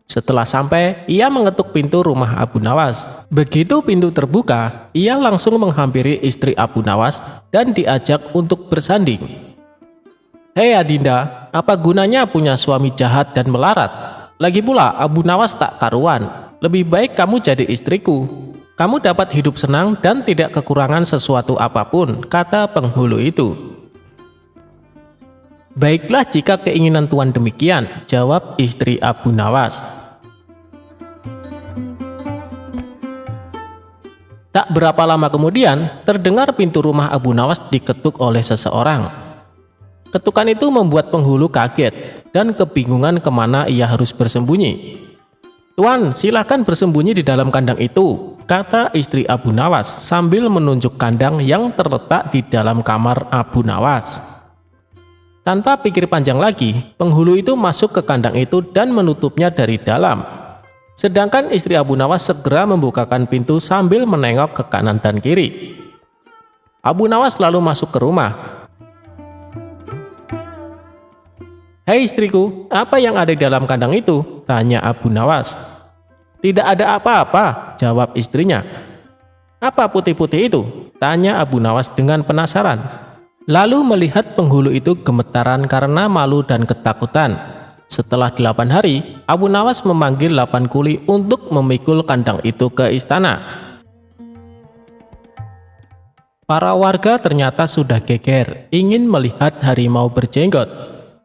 Setelah sampai, ia mengetuk pintu rumah Abu Nawas. Begitu pintu terbuka, ia langsung menghampiri istri Abu Nawas dan diajak untuk bersanding. "Hei Adinda, apa gunanya punya suami jahat dan melarat? Lagi pula Abu Nawas tak karuan. Lebih baik kamu jadi istriku. Kamu dapat hidup senang dan tidak kekurangan sesuatu apapun," kata penghulu itu. "Baiklah jika keinginan tuan demikian," jawab istri Abu Nawas. Tak berapa lama kemudian, terdengar pintu rumah Abu Nawas diketuk oleh seseorang. Ketukan itu membuat penghulu kaget dan kebingungan kemana ia harus bersembunyi. "Tuan, silakan bersembunyi di dalam kandang itu," kata istri Abu Nawas sambil menunjuk kandang yang terletak di dalam kamar Abu Nawas. Tanpa pikir panjang lagi, penghulu itu masuk ke kandang itu dan menutupnya dari dalam. Sedangkan istri Abu Nawas segera membukakan pintu sambil menengok ke kanan dan kiri. Abu Nawas lalu masuk ke rumah. "Hei istriku, apa yang ada di dalam kandang itu?" tanya Abu Nawas. "Tidak ada apa-apa," jawab istrinya. "Apa putih-putih itu?" tanya Abu Nawas dengan penasaran. Lalu melihat penghulu itu gemetaran karena malu dan ketakutan. Setelah 8 hari, Abu Nawas memanggil 8 kuli untuk memikul kandang itu ke istana. Para warga ternyata sudah geger ingin melihat harimau berjenggot,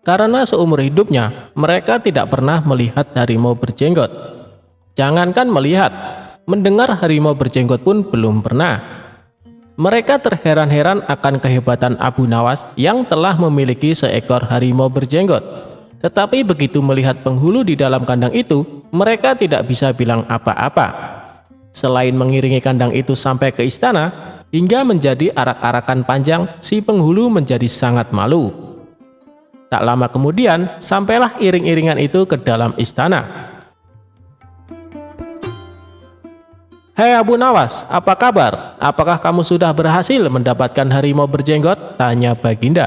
karena seumur hidupnya mereka tidak pernah melihat harimau berjenggot. Jangankan melihat, mendengar harimau berjenggot pun belum pernah. Mereka terheran-heran akan kehebatan Abu Nawas yang telah memiliki seekor harimau berjenggot. Tetapi begitu melihat penghulu di dalam kandang itu, mereka tidak bisa bilang apa-apa. Selain mengiringi kandang itu sampai ke istana, hingga menjadi arak-arakan panjang, si penghulu menjadi sangat malu. Tak lama kemudian, sampailah iring-iringan itu ke dalam istana. "Hei Abu Nawas, apa kabar? Apakah kamu sudah berhasil mendapatkan harimau berjenggot?" tanya Baginda.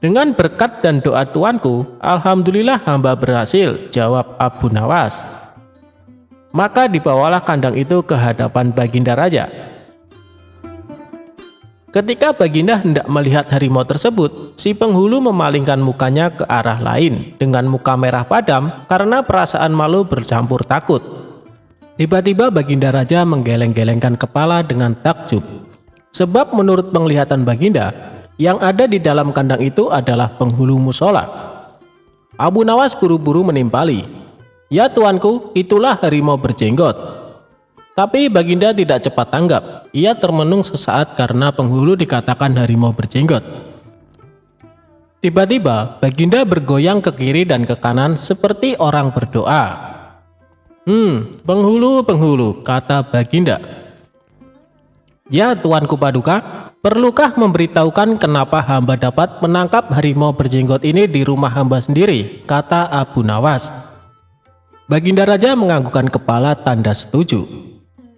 "Dengan berkat dan doa tuanku, alhamdulillah hamba berhasil," jawab Abu Nawas. Maka dibawalah kandang itu ke hadapan Baginda Raja. Ketika Baginda hendak melihat harimau tersebut, si penghulu memalingkan mukanya ke arah lain dengan muka merah padam karena perasaan malu bercampur takut. Tiba-tiba Baginda Raja menggeleng-gelengkan kepala dengan takjub. Sebab menurut penglihatan Baginda, yang ada di dalam kandang itu adalah penghulu musola. Abu Nawas buru-buru menimpali. "Ya tuanku, itulah harimau berjenggot." Tapi Baginda tidak cepat tanggap. Ia termenung sesaat karena penghulu dikatakan harimau berjenggot. Tiba-tiba Baginda bergoyang ke kiri dan ke kanan seperti orang berdoa. Penghulu, kata Baginda. Ya Tuanku Paduka, perlukah memberitahukan kenapa hamba dapat menangkap harimau berjenggot ini di rumah hamba sendiri, kata Abu Nawas. Baginda Raja menganggukkan kepala tanda setuju.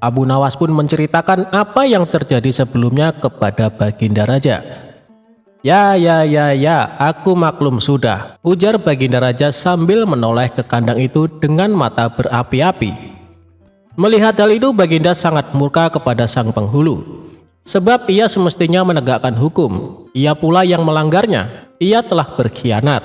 Abu Nawas pun menceritakan apa yang terjadi sebelumnya kepada Baginda Raja. Ya, aku maklum sudah, ujar Baginda Raja sambil menoleh ke kandang itu dengan mata berapi-api. Melihat hal itu, Baginda sangat murka kepada sang penghulu. Sebab ia semestinya menegakkan hukum, ia pula yang melanggarnya, ia telah berkhianat.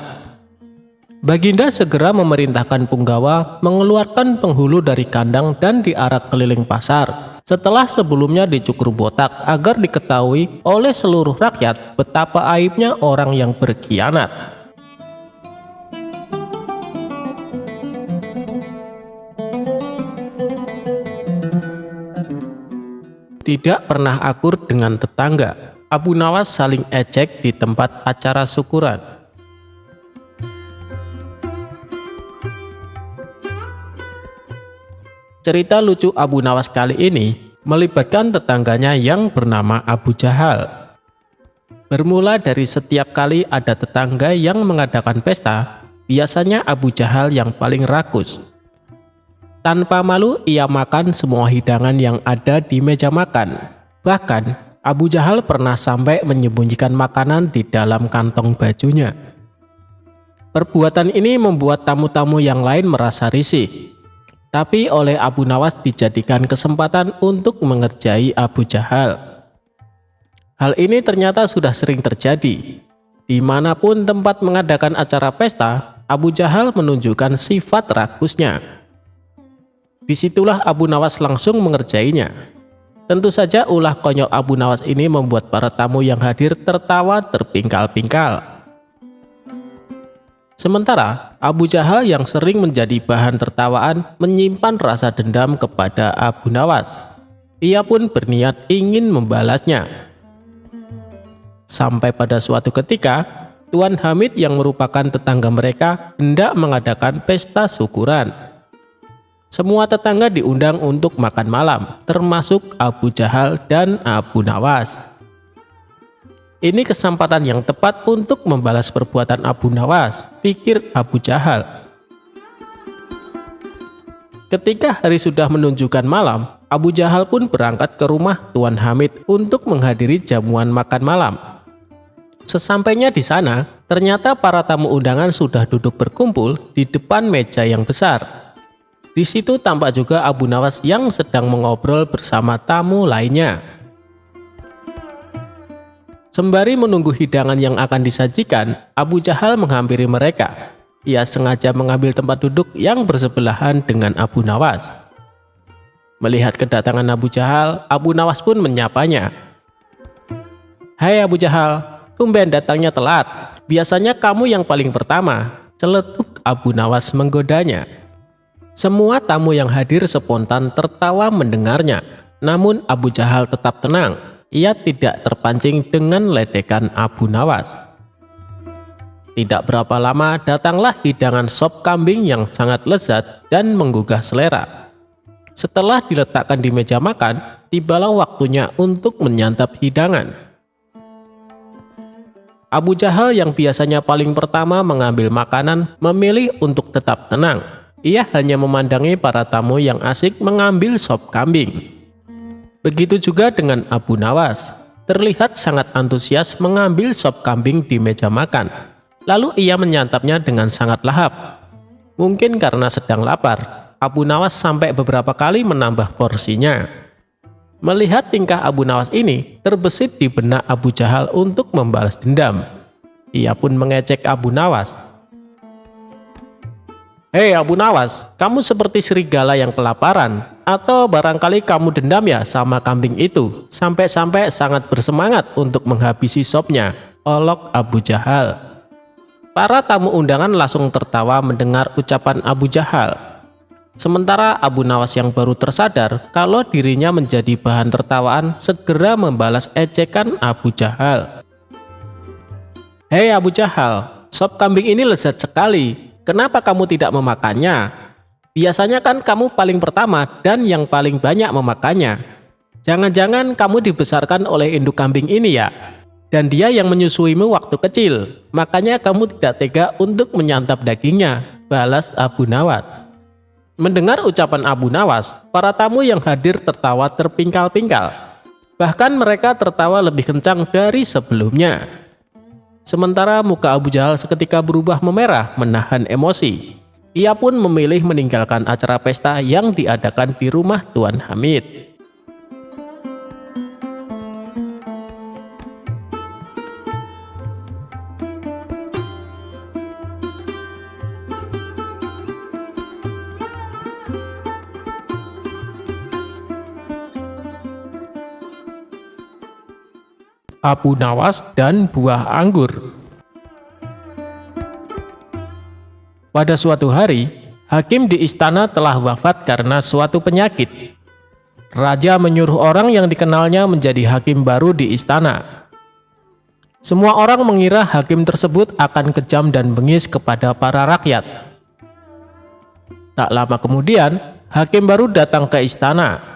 Baginda segera memerintahkan punggawa mengeluarkan penghulu dari kandang dan diarak keliling pasar, setelah sebelumnya dicukur botak agar diketahui oleh seluruh rakyat betapa aibnya orang yang berkhianat. Tidak pernah akur dengan tetangga, Abu Nawas saling ejek di tempat acara syukuran. Cerita lucu Abu Nawas kali ini melibatkan tetangganya yang bernama Abu Jahal. Bermula dari setiap kali ada tetangga yang mengadakan pesta, biasanya Abu Jahal yang paling rakus. Tanpa malu ia makan semua hidangan yang ada di meja makan. Bahkan Abu Jahal pernah sampai menyembunyikan makanan di dalam kantong bajunya. Perbuatan ini membuat tamu-tamu yang lain merasa risih. Tapi oleh Abu Nawas dijadikan kesempatan untuk mengerjai Abu Jahal. Hal ini ternyata sudah sering terjadi. Dimanapun tempat mengadakan acara pesta, Abu Jahal menunjukkan sifat rakusnya. Disitulah Abu Nawas langsung mengerjainya. Tentu saja ulah konyol Abu Nawas ini membuat para tamu yang hadir tertawa terpingkal-pingkal. Sementara Abu Jahal yang sering menjadi bahan tertawaan menyimpan rasa dendam kepada Abu Nawas. Ia pun berniat ingin membalasnya. Sampai pada suatu ketika, Tuan Hamid yang merupakan tetangga mereka hendak mengadakan pesta syukuran. Semua tetangga diundang untuk makan malam, termasuk Abu Jahal dan Abu Nawas. Ini kesempatan yang tepat untuk membalas perbuatan Abu Nawas, pikir Abu Jahal. Ketika hari sudah menunjukkan malam, Abu Jahal pun berangkat ke rumah Tuan Hamid untuk menghadiri jamuan makan malam. Sesampainya di sana, ternyata para tamu undangan sudah duduk berkumpul di depan meja yang besar. Di situ tampak juga Abu Nawas yang sedang mengobrol bersama tamu lainnya. Sembari menunggu hidangan yang akan disajikan, Abu Jahal menghampiri mereka. Ia sengaja mengambil tempat duduk yang bersebelahan dengan Abu Nawas. Melihat kedatangan Abu Jahal, Abu Nawas pun menyapanya. "Hai Abu Jahal, tumben datangnya telat. Biasanya kamu yang paling pertama," celetuk Abu Nawas menggodanya. Semua tamu yang hadir spontan tertawa mendengarnya. Namun Abu Jahal tetap tenang. Ia tidak terpancing dengan ledekan Abu Nawas. Tidak berapa lama datanglah hidangan sop kambing yang sangat lezat dan menggugah selera. Setelah diletakkan di meja makan, tibalah waktunya untuk menyantap hidangan. Abu Jahal yang biasanya paling pertama mengambil makanan memilih untuk tetap tenang. Ia hanya memandangi para tamu yang asik mengambil sop kambing. Begitu juga dengan Abu Nawas, terlihat sangat antusias mengambil sop kambing di meja makan. Lalu ia menyantapnya dengan sangat lahap. Mungkin karena sedang lapar, Abu Nawas sampai beberapa kali menambah porsinya. Melihat tingkah Abu Nawas ini, terbesit di benak Abu Jahal untuk membalas dendam. Ia pun mengejek Abu Nawas. "Hei Abu Nawas, kamu seperti serigala yang kelaparan. Atau barangkali kamu dendam ya sama kambing itu, sampai-sampai sangat bersemangat untuk menghabisi sopnya," olok Abu Jahal. Para tamu undangan langsung tertawa mendengar ucapan Abu Jahal. Sementara Abu Nawas yang baru tersadar kalau dirinya menjadi bahan tertawaan segera membalas ejekan Abu Jahal. "Hei Abu Jahal, sop kambing ini lezat sekali. Kenapa kamu tidak memakannya? Biasanya kan kamu paling pertama dan yang paling banyak memakannya. Jangan-jangan kamu dibesarkan oleh induk kambing ini ya? Dan dia yang menyusuimu waktu kecil. Makanya kamu tidak tega untuk menyantap dagingnya," balas Abu Nawas. Mendengar ucapan Abu Nawas, para tamu yang hadir tertawa terpingkal-pingkal. Bahkan mereka tertawa lebih kencang dari sebelumnya. Sementara muka Abu Jahal seketika berubah memerah menahan emosi. Ia pun memilih meninggalkan acara pesta yang diadakan di rumah Tuan Hamid. Abu Nawas dan buah anggur. Pada suatu hari, hakim di istana telah wafat karena suatu penyakit. Raja menyuruh orang yang dikenalnya menjadi hakim baru di istana. Semua orang mengira hakim tersebut akan kejam dan bengis kepada para rakyat. Tak lama kemudian, hakim baru datang ke istana.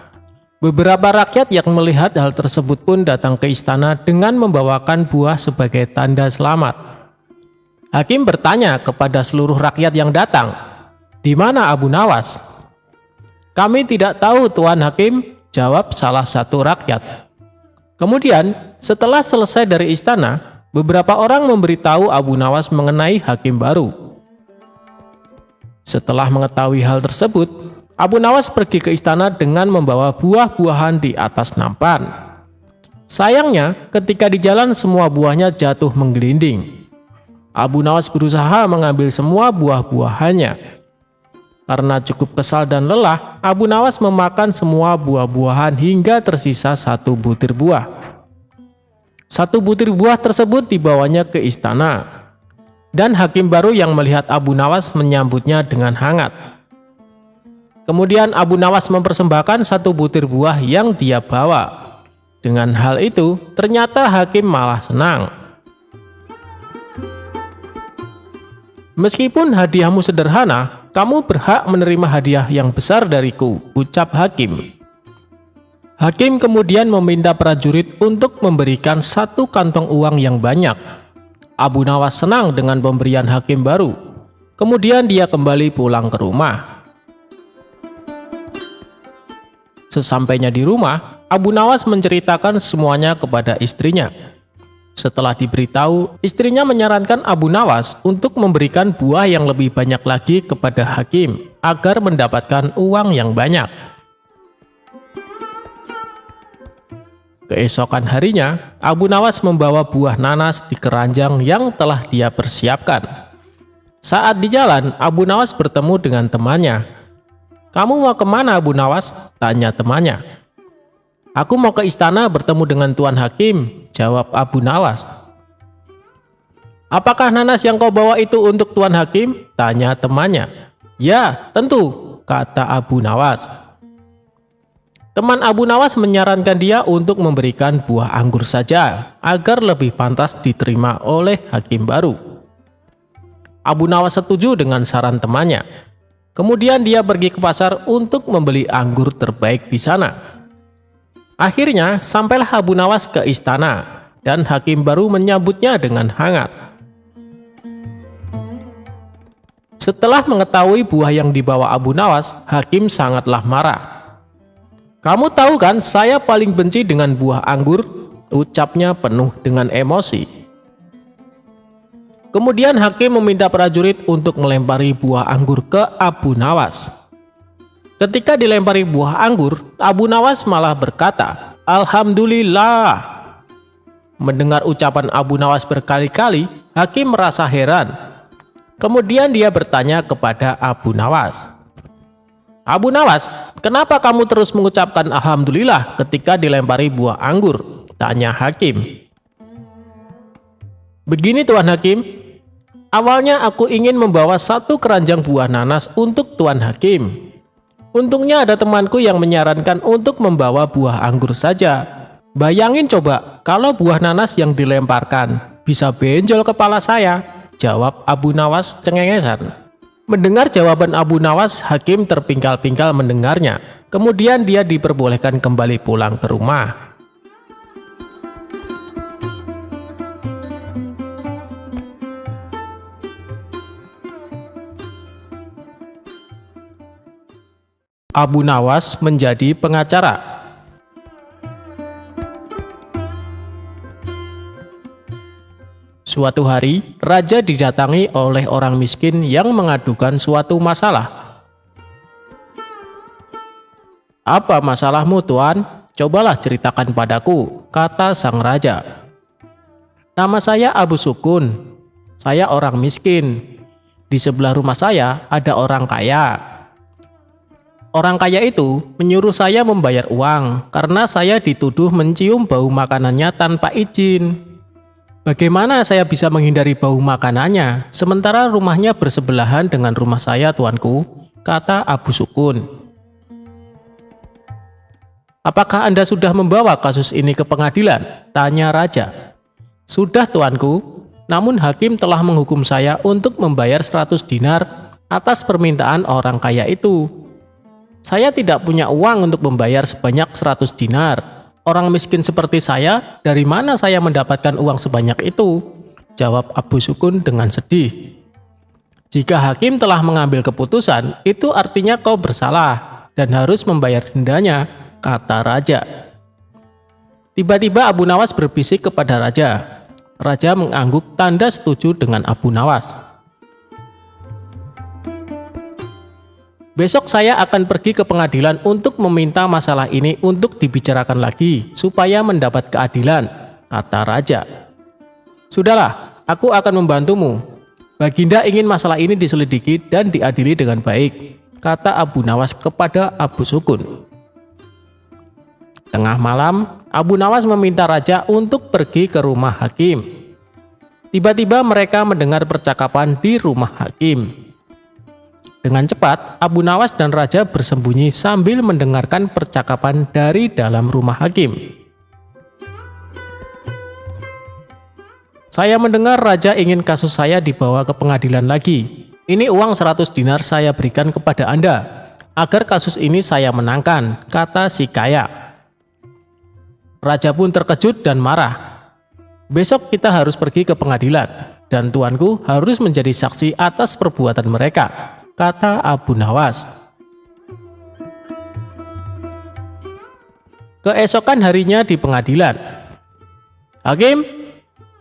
Beberapa rakyat yang melihat hal tersebut pun datang ke istana dengan membawakan buah sebagai tanda selamat. Hakim bertanya kepada seluruh rakyat yang datang, "Di mana Abu Nawas?" "Kami tidak tahu, Tuan Hakim," jawab salah satu rakyat. Kemudian, setelah selesai dari istana, beberapa orang memberitahu Abu Nawas mengenai hakim baru. Setelah mengetahui hal tersebut, Abu Nawas pergi ke istana dengan membawa buah-buahan di atas nampan. Sayangnya, ketika di jalan semua buahnya jatuh menggelinding. Abu Nawas berusaha mengambil semua buah-buahannya. Karena cukup kesal dan lelah, Abu Nawas memakan semua buah-buahan hingga tersisa satu butir buah. Satu butir buah tersebut dibawanya ke istana. Dan hakim baru yang melihat Abu Nawas menyambutnya dengan hangat. Kemudian Abu Nawas mempersembahkan satu butir buah yang dia bawa. Dengan hal itu, ternyata hakim malah senang. "Meskipun hadiahmu sederhana, kamu berhak menerima hadiah yang besar dariku," ucap hakim. Hakim kemudian meminta prajurit untuk memberikan satu kantong uang yang banyak. Abu Nawas senang dengan pemberian hakim baru. Kemudian dia kembali pulang ke rumah. Sesampainya di rumah, Abu Nawas menceritakan semuanya kepada istrinya. Setelah diberitahu, istrinya menyarankan Abu Nawas untuk memberikan buah yang lebih banyak lagi kepada hakim agar mendapatkan uang yang banyak. Keesokan harinya, Abu Nawas membawa buah nanas di keranjang yang telah dia persiapkan. Saat di jalan, Abu Nawas bertemu dengan temannya. "Kamu mau kemana, Abu Nawas?" tanya temannya. "Aku mau ke istana bertemu dengan Tuan Hakim," jawab Abu Nawas. "Apakah nanas yang kau bawa itu untuk Tuan Hakim?" tanya temannya. "Ya, tentu," kata Abu Nawas. Teman Abu Nawas menyarankan dia untuk memberikan buah anggur saja agar lebih pantas diterima oleh hakim baru. Abu Nawas setuju dengan saran temannya. Kemudian dia pergi ke pasar untuk membeli anggur terbaik di sana. Akhirnya sampailah Abu Nawas ke istana dan hakim baru menyambutnya dengan hangat. Setelah mengetahui buah yang dibawa Abu Nawas, hakim sangatlah marah. "Kamu tahu kan saya paling benci dengan buah anggur," ucapnya penuh dengan emosi. Kemudian hakim meminta prajurit untuk melempari buah anggur ke Abu Nawas. Ketika dilempari buah anggur, Abu Nawas malah berkata, "Alhamdulillah." Mendengar ucapan Abu Nawas berkali-kali, hakim merasa heran. Kemudian dia bertanya kepada Abu Nawas, "Abu Nawas, kenapa kamu terus mengucapkan Alhamdulillah ketika dilempari buah anggur?" tanya hakim. "Begini Tuan Hakim, awalnya aku ingin membawa satu keranjang buah nanas untuk Tuan Hakim. Untungnya ada temanku yang menyarankan untuk membawa buah anggur saja. Bayangin coba kalau buah nanas yang dilemparkan. Bisa benjol kepala saya, jawab Abu Nawas cengengesan. Mendengar jawaban Abu Nawas, hakim terpingkal-pingkal mendengarnya. Kemudian dia diperbolehkan kembali pulang ke rumah. Abu Nawas menjadi pengacara. Suatu hari, raja didatangi oleh orang miskin yang mengadukan suatu masalah. "Apa masalahmu, Tuan? Cobalah ceritakan padaku," kata sang raja. "Nama saya Abu Sukun. Saya orang miskin. Di sebelah rumah saya ada orang kaya. Orang kaya itu menyuruh saya membayar uang karena saya dituduh mencium bau makanannya tanpa izin. Bagaimana saya bisa menghindari bau makanannya, sementara rumahnya bersebelahan dengan rumah saya, tuanku?" kata Abu Sukun. "Apakah Anda sudah membawa kasus ini ke pengadilan?" tanya raja. "Sudah, tuanku, namun hakim telah menghukum saya untuk membayar 100 dinar atas permintaan orang kaya itu. Saya tidak punya uang untuk membayar sebanyak 100 dinar. Orang miskin seperti saya, dari mana saya mendapatkan uang sebanyak itu?" jawab Abu Sukun dengan sedih. "Jika hakim telah mengambil keputusan, itu artinya kau bersalah dan harus membayar dendanya," kata raja. Tiba-tiba Abu Nawas berbisik kepada raja. Raja mengangguk tanda setuju dengan Abu Nawas. "Besok saya akan pergi ke pengadilan untuk meminta masalah ini untuk dibicarakan lagi supaya mendapat keadilan," kata raja. "Sudahlah, aku akan membantumu. Baginda ingin masalah ini diselidiki dan diadili dengan baik," kata Abu Nawas kepada Abu Sukun. Tengah malam, Abu Nawas meminta raja untuk pergi ke rumah hakim. Tiba-tiba mereka mendengar percakapan di rumah hakim. Dengan cepat, Abu Nawas dan raja bersembunyi sambil mendengarkan percakapan dari dalam rumah hakim. "Saya mendengar raja ingin kasus saya dibawa ke pengadilan lagi. Ini uang 100 dinar saya berikan kepada Anda, agar kasus ini saya menangkan," kata si kaya. Raja pun terkejut dan marah. "Besok kita harus pergi ke pengadilan, dan tuanku harus menjadi saksi atas perbuatan mereka," kata Abu Nawas. Keesokan harinya di pengadilan. "Hakim,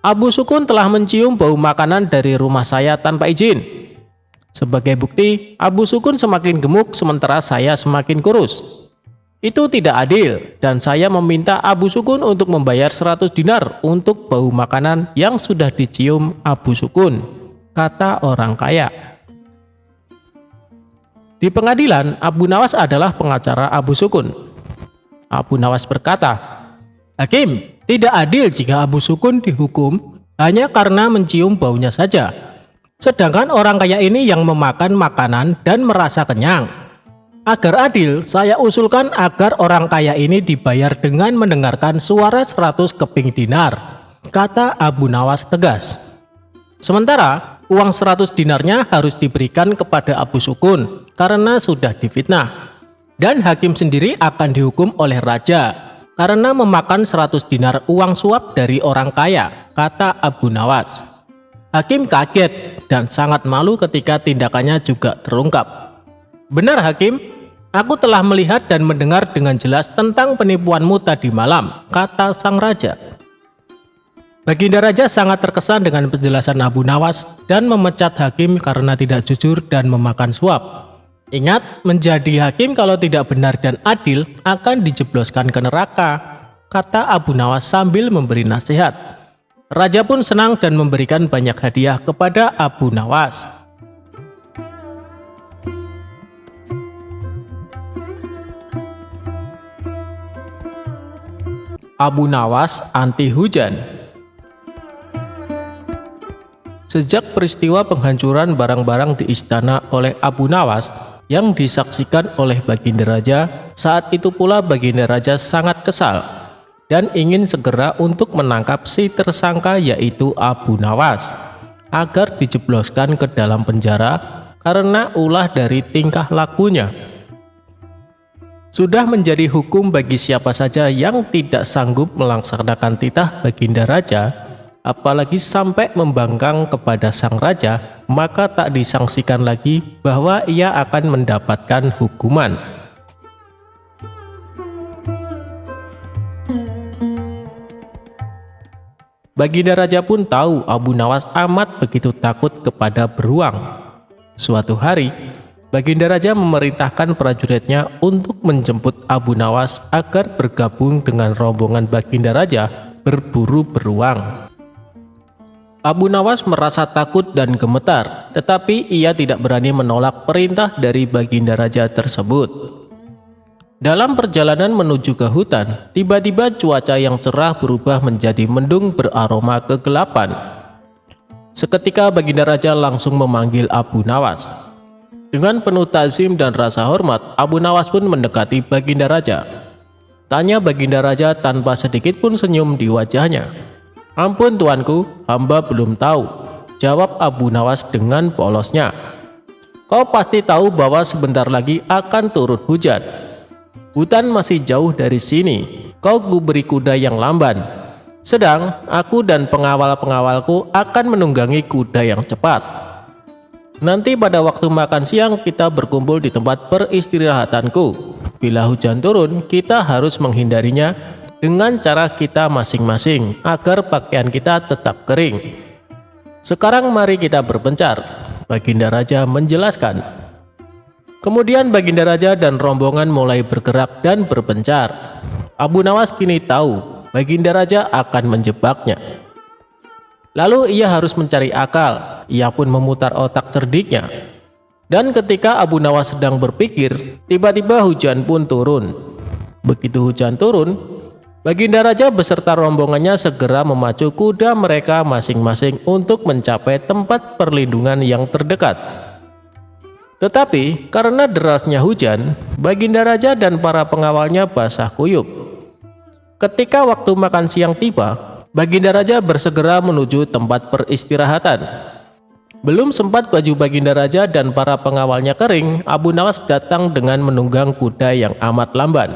Abu Sukun telah mencium bau makanan dari rumah saya tanpa izin. Sebagai bukti, Abu Sukun semakin gemuk sementara saya semakin kurus. Itu tidak adil dan saya meminta Abu Sukun untuk membayar 100 dinar untuk bau makanan yang sudah dicium Abu Sukun," kata orang kaya. Di pengadilan, Abu Nawas adalah pengacara Abu Sukun. Abu Nawas berkata, "Hakim, tidak adil jika Abu Sukun dihukum hanya karena mencium baunya saja. Sedangkan orang kaya ini yang memakan makanan dan merasa kenyang. Agar adil, saya usulkan agar orang kaya ini dibayar dengan mendengarkan suara 100 keping dinar," kata Abu Nawas tegas. Sementara uang 100 dinarnya harus diberikan kepada Abu Sukun karena sudah difitnah. Dan hakim sendiri akan dihukum oleh raja karena memakan 100 dinar uang suap dari orang kaya, kata Abu Nawas. Hakim kaget dan sangat malu ketika tindakannya juga terungkap. "Benar hakim, aku telah melihat dan mendengar dengan jelas tentang penipuanmu tadi malam," kata sang raja. Baginda raja sangat terkesan dengan penjelasan Abu Nawas dan memecat hakim karena tidak jujur dan memakan suap. "Ingat, menjadi hakim kalau tidak benar dan adil akan dijebloskan ke neraka," kata Abu Nawas sambil memberi nasihat. Raja pun senang dan memberikan banyak hadiah kepada Abu Nawas. Abu Nawas anti hujan. Sejak peristiwa penghancuran barang-barang di istana oleh Abu Nawas yang disaksikan oleh Baginda Raja, saat itu pula Baginda Raja sangat kesal dan ingin segera untuk menangkap si tersangka yaitu Abu Nawas agar dijebloskan ke dalam penjara karena ulah dari tingkah lakunya. Sudah menjadi hukum bagi siapa saja yang tidak sanggup melaksanakan titah Baginda Raja, apalagi sampai membangkang kepada sang raja, maka tak disangsikan lagi bahwa ia akan mendapatkan hukuman. Baginda Raja pun tahu Abu Nawas amat begitu takut kepada beruang. Suatu hari, Baginda Raja memerintahkan prajuritnya untuk menjemput Abu Nawas agar bergabung dengan rombongan Baginda Raja berburu beruang. Abu Nawas merasa takut dan gemetar, tetapi ia tidak berani menolak perintah dari Baginda Raja tersebut. Dalam perjalanan menuju ke hutan, tiba-tiba cuaca yang cerah berubah menjadi mendung beraroma kegelapan. Seketika Baginda Raja langsung memanggil Abu Nawas. Dengan penuh ta'zim dan rasa hormat, Abu Nawas pun mendekati Baginda Raja. Tanya Baginda Raja tanpa sedikit pun senyum di wajahnya. "Ampun tuanku, hamba belum tahu," jawab Abu Nawas dengan polosnya. "Kau pasti tahu bahwa sebentar lagi akan turun hujan. Hutan masih jauh dari sini, kau kuberi kuda yang lamban. Sedang aku dan pengawal-pengawalku akan menunggangi kuda yang cepat. Nanti pada waktu makan siang kita berkumpul di tempat peristirahatanku. Bila hujan turun, kita harus menghindarinya dengan cara kita masing-masing agar pakaian kita tetap kering. Sekarang mari kita berpencar," Baginda Raja menjelaskan. Kemudian Baginda Raja dan rombongan mulai bergerak dan berpencar. Abu Nawas kini tahu Baginda Raja akan menjebaknya. Lalu ia harus mencari akal. Ia pun memutar otak cerdiknya. Dan ketika Abu Nawas sedang berpikir, tiba-tiba hujan pun turun. Begitu hujan turun, Baginda Raja beserta rombongannya segera memacu kuda mereka masing-masing untuk mencapai tempat perlindungan yang terdekat. Tetapi karena derasnya hujan, Baginda Raja dan para pengawalnya basah kuyup. Ketika waktu makan siang tiba, Baginda Raja bersegera menuju tempat peristirahatan. Belum sempat baju Baginda Raja dan para pengawalnya kering, Abu Nawas datang dengan menunggang kuda yang amat lamban.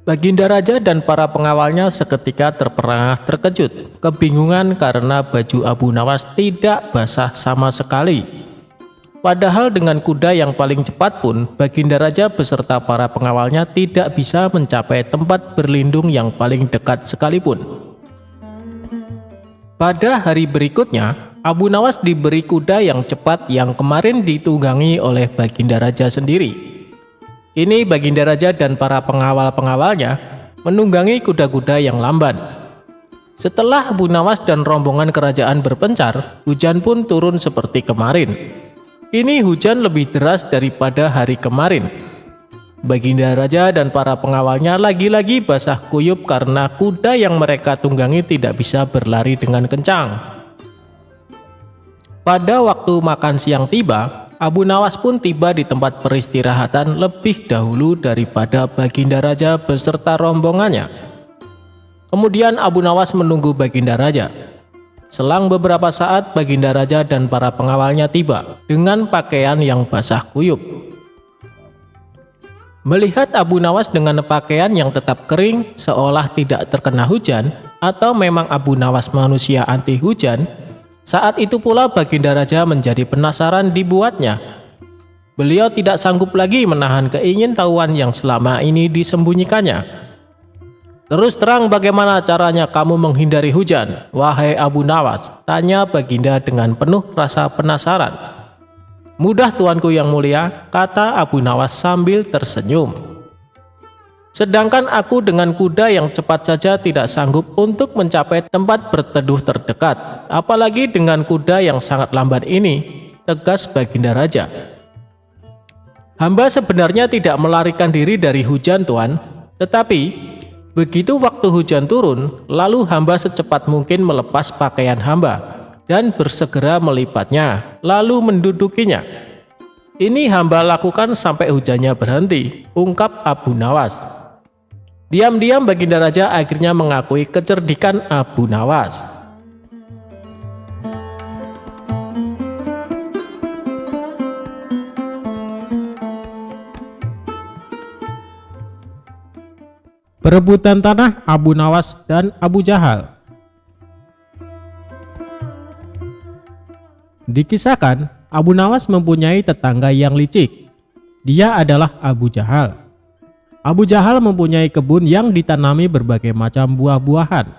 Baginda Raja dan para pengawalnya seketika terperangah terkejut, kebingungan karena baju Abu Nawas tidak basah sama sekali. Padahal dengan kuda yang paling cepat pun, Baginda Raja beserta para pengawalnya tidak bisa mencapai tempat berlindung yang paling dekat sekalipun. Pada hari berikutnya, Abu Nawas diberi kuda yang cepat yang kemarin ditunggangi oleh Baginda Raja sendiri. Kini Baginda Raja dan para pengawal-pengawalnya menunggangi kuda-kuda yang lamban. Setelah Abu Nawas dan rombongan kerajaan berpencar, hujan pun turun seperti kemarin. Kini hujan lebih deras daripada hari kemarin. Baginda Raja dan para pengawalnya lagi-lagi basah kuyup karena kuda yang mereka tunggangi tidak bisa berlari dengan kencang. Pada waktu makan siang tiba, Abu Nawas pun tiba di tempat peristirahatan lebih dahulu daripada Baginda Raja beserta rombongannya. Kemudian Abu Nawas menunggu Baginda Raja. Selang beberapa saat, Baginda Raja dan para pengawalnya tiba dengan pakaian yang basah kuyup. Melihat Abu Nawas dengan pakaian yang tetap kering seolah tidak terkena hujan, atau memang Abu Nawas manusia anti hujan, saat itu pula Baginda Raja menjadi penasaran dibuatnya. Beliau tidak sanggup lagi menahan keingintahuan yang selama ini disembunyikannya. "Terus terang bagaimana caranya kamu menghindari hujan, wahai Abu Nawas?" tanya Baginda dengan penuh rasa penasaran. "Mudah tuanku yang mulia," kata Abu Nawas sambil tersenyum. "Sedangkan aku dengan kuda yang cepat saja tidak sanggup untuk mencapai tempat berteduh terdekat, apalagi dengan kuda yang sangat lamban ini," tegas Baginda Raja. "Hamba sebenarnya tidak melarikan diri dari hujan, Tuan, tetapi begitu waktu hujan turun, lalu hamba secepat mungkin melepas pakaian hamba dan bersegera melipatnya, lalu mendudukinya. Ini hamba lakukan sampai hujannya berhenti," ungkap Abu Nawas. Diam-diam Baginda Raja akhirnya mengakui kecerdikan Abu Nawas. Perebutan tanah Abu Nawas dan Abu Jahal. Dikisahkan, Abu Nawas mempunyai tetangga yang licik. Dia adalah Abu Jahal. Abu Jahal mempunyai kebun yang ditanami berbagai macam buah-buahan.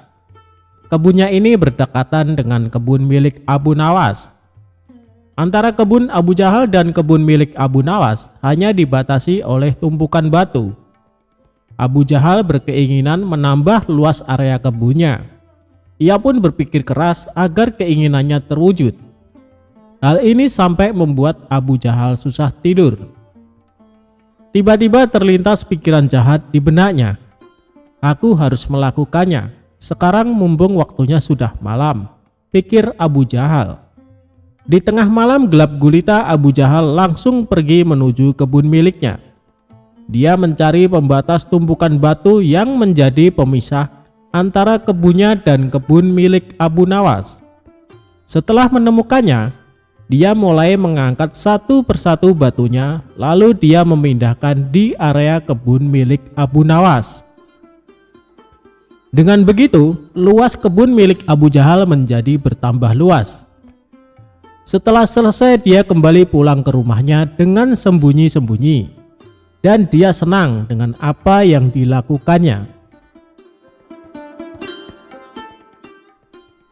Kebunnya ini berdekatan dengan kebun milik Abu Nawas. Antara kebun Abu Jahal dan kebun milik Abu Nawas hanya dibatasi oleh tumpukan batu. Abu Jahal berkeinginan menambah luas area kebunnya. Ia pun berpikir keras agar keinginannya terwujud. Hal ini sampai membuat Abu Jahal susah tidur. Tiba-tiba terlintas pikiran jahat di benaknya. Aku harus melakukannya. Sekarang mumpung waktunya sudah malam, pikir Abu Jahal. Di tengah malam gelap gulita, Abu Jahal langsung pergi menuju kebun miliknya. Dia mencari pembatas tumpukan batu yang menjadi pemisah antara kebunnya dan kebun milik Abu Nawas. Setelah menemukannya, dia mulai mengangkat satu persatu batunya, lalu dia memindahkan di area kebun milik Abu Nawas. Dengan begitu, luas kebun milik Abu Jahal menjadi bertambah luas. Setelah selesai, dia kembali pulang ke rumahnya dengan sembunyi-sembunyi. Dan dia senang dengan apa yang dilakukannya.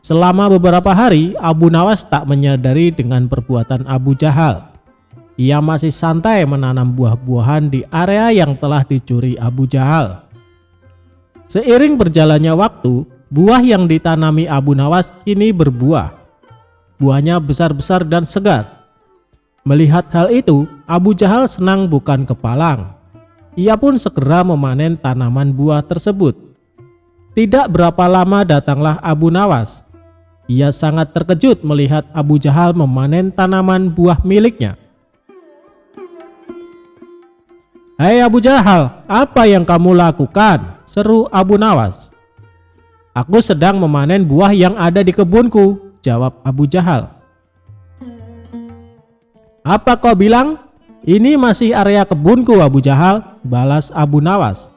Selama beberapa hari, Abu Nawas tak menyadari dengan perbuatan Abu Jahal. Ia masih santai menanam buah-buahan di area yang telah dicuri Abu Jahal. Seiring berjalannya waktu, buah yang ditanami Abu Nawas kini berbuah. Buahnya besar-besar dan segar. Melihat hal itu, Abu Jahal senang bukan kepalang. Ia pun segera memanen tanaman buah tersebut. Tidak berapa lama datanglah Abu Nawas. Ia sangat terkejut melihat Abu Jahal memanen tanaman buah miliknya. "Hai Abu Jahal, apa yang kamu lakukan?" seru Abu Nawas. "Aku sedang memanen buah yang ada di kebunku," jawab Abu Jahal. "Apa kau bilang? Ini masih area kebunku Abu Jahal," balas Abu Nawas.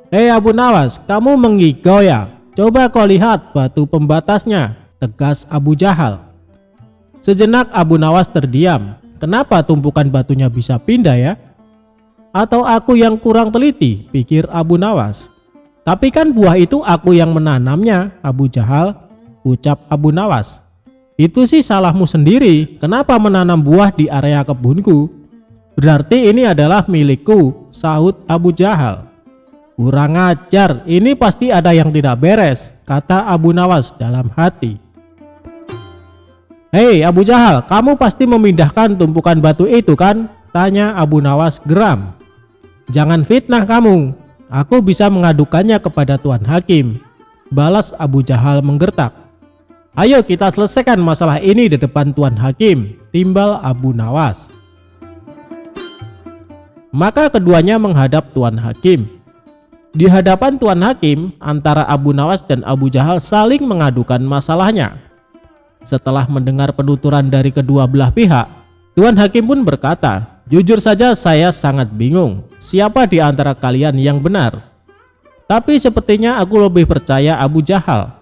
"Hei Abu Nawas, kamu mengigau ya? Coba kau lihat batu pembatasnya," tegas Abu Jahal. Sejenak Abu Nawas terdiam. Kenapa tumpukan batunya bisa pindah ya? Atau aku yang kurang teliti, pikir Abu Nawas. Tapi kan buah itu aku yang menanamnya, Abu Jahal, ucap Abu Nawas. Itu sih salahmu sendiri, kenapa menanam buah di area kebunku? Berarti ini adalah milikku, sahut Abu Jahal. Kurang ajar, ini pasti ada yang tidak beres, kata Abu Nawas dalam hati. Hei Abu Jahal, kamu pasti memindahkan tumpukan batu itu kan? Tanya Abu Nawas geram. Jangan fitnah kamu, aku bisa mengadukannya kepada Tuan Hakim, balas Abu Jahal menggertak. Ayo kita selesaikan masalah ini di depan Tuan Hakim, timbal Abu Nawas. Maka keduanya menghadap Tuan Hakim. Di hadapan Tuan Hakim, antara Abu Nawas dan Abu Jahal saling mengadukan masalahnya. Setelah mendengar penuturan dari kedua belah pihak, Tuan Hakim pun berkata, jujur saja saya sangat bingung, siapa di antara kalian yang benar? Tapi sepertinya aku lebih percaya Abu Jahal.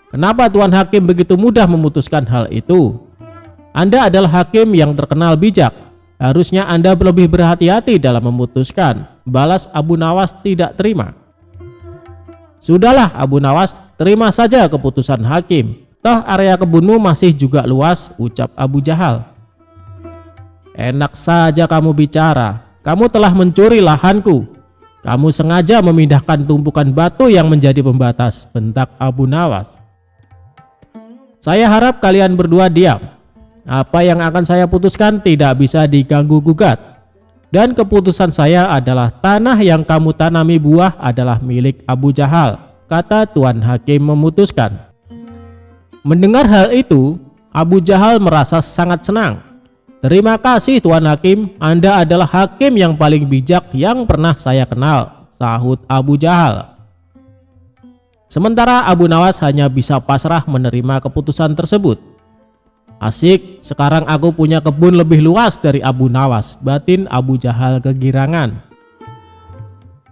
Kenapa Tuan Hakim begitu mudah memutuskan hal itu? Anda adalah hakim yang terkenal bijak. Harusnya Anda lebih berhati-hati dalam memutuskan, balas Abu Nawas tidak terima. Sudahlah Abu Nawas, terima saja keputusan hakim. Toh area kebunmu masih juga luas, ucap Abu Jahal. Enak saja kamu bicara, kamu telah mencuri lahanku. Kamu sengaja memindahkan tumpukan batu yang menjadi pembatas, bentak Abu Nawas. Saya harap kalian berdua diam. Apa yang akan saya putuskan tidak bisa diganggu gugat. Dan keputusan saya adalah tanah yang kamu tanami buah adalah milik Abu Jahal, kata Tuan Hakim memutuskan. Mendengar hal itu, Abu Jahal merasa sangat senang. Terima kasih Tuan Hakim, Anda adalah hakim yang paling bijak yang pernah saya kenal, sahut Abu Jahal. Sementara Abu Nawas hanya bisa pasrah menerima keputusan tersebut. Asik, sekarang aku punya kebun lebih luas dari Abu Nawas, batin Abu Jahal kegirangan.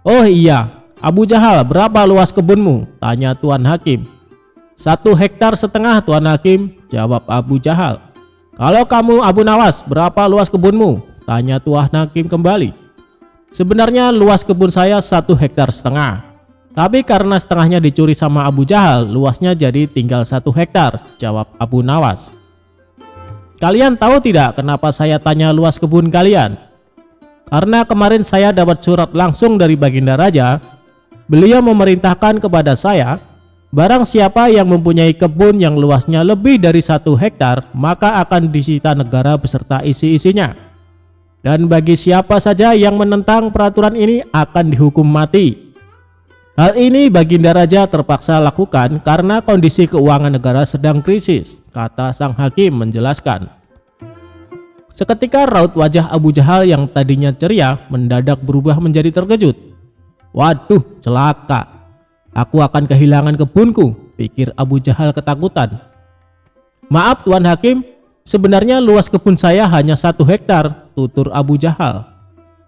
Oh iya, Abu Jahal, berapa luas kebunmu? Tanya Tuan Hakim. 1,5 hektar Tuan Hakim, jawab Abu Jahal. Kalau kamu Abu Nawas, berapa luas kebunmu? Tanya Tuan Hakim kembali. Sebenarnya luas kebun saya 1,5 hektar. Tapi karena setengahnya dicuri sama Abu Jahal, luasnya jadi tinggal 1 hektar, jawab Abu Nawas. Kalian tahu tidak kenapa saya tanya luas kebun kalian? Karena kemarin saya dapat surat langsung dari Baginda Raja. Beliau memerintahkan kepada saya, barang siapa yang mempunyai kebun yang luasnya lebih dari 1 hektar, maka akan disita negara beserta isi-isinya. Dan bagi siapa saja yang menentang peraturan ini akan dihukum mati. Hal ini Baginda Raja terpaksa lakukan karena kondisi keuangan negara sedang krisis, kata sang hakim menjelaskan. Seketika raut wajah Abu Jahal yang tadinya ceria mendadak berubah menjadi terkejut. Waduh, celaka. Aku akan kehilangan kebunku, pikir Abu Jahal ketakutan. Maaf Tuan Hakim, sebenarnya luas kebun saya hanya 1 hektar, tutur Abu Jahal.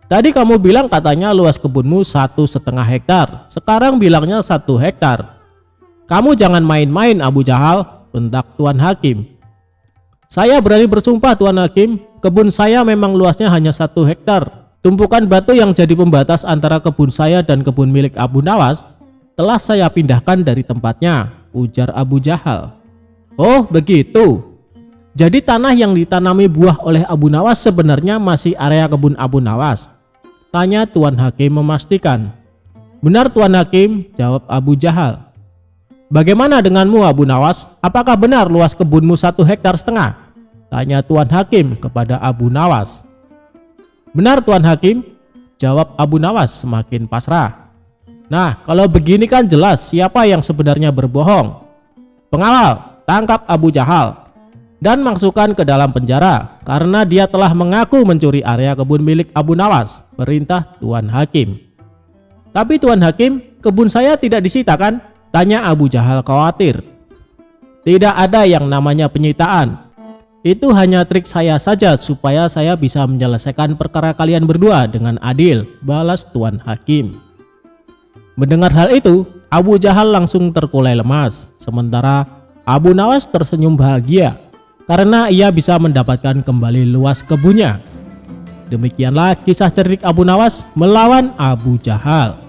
Tadi kamu bilang katanya luas kebunmu 1,5 hektar, sekarang bilangnya 1 hektar. Kamu jangan main-main Abu Jahal, bentak Tuan Hakim. Saya berani bersumpah Tuan Hakim, kebun saya memang luasnya hanya 1 hektar. Tumpukan batu yang jadi pembatas antara kebun saya dan kebun milik Abu Nawas telah saya pindahkan dari tempatnya, ujar Abu Jahal. Oh begitu. Jadi tanah yang ditanami buah oleh Abu Nawas sebenarnya masih area kebun Abu Nawas? Tanya Tuan Hakim memastikan. Benar Tuan Hakim, jawab Abu Jahal. Bagaimana denganmu Abu Nawas? Apakah benar luas kebunmu 1,5 hektar? Tanya Tuan Hakim kepada Abu Nawas. Benar Tuan Hakim, jawab Abu Nawas semakin pasrah. Nah kalau begini kan jelas siapa yang sebenarnya berbohong. Pengawal, tangkap Abu Jahal dan masukkan ke dalam penjara karena dia telah mengaku mencuri area kebun milik Abu Nawas, perintah Tuan Hakim. Tapi Tuan Hakim, kebun saya tidak disita kan? Tanya Abu Jahal khawatir. Tidak ada yang namanya penyitaan. Itu hanya trik saya saja supaya saya bisa menyelesaikan perkara kalian berdua dengan adil, balas Tuan Hakim. Mendengar hal itu, Abu Jahal langsung terkulai lemas, sementara Abu Nawas tersenyum bahagia karena ia bisa mendapatkan kembali luas kebunnya. Demikianlah kisah cerdik Abu Nawas melawan Abu Jahal.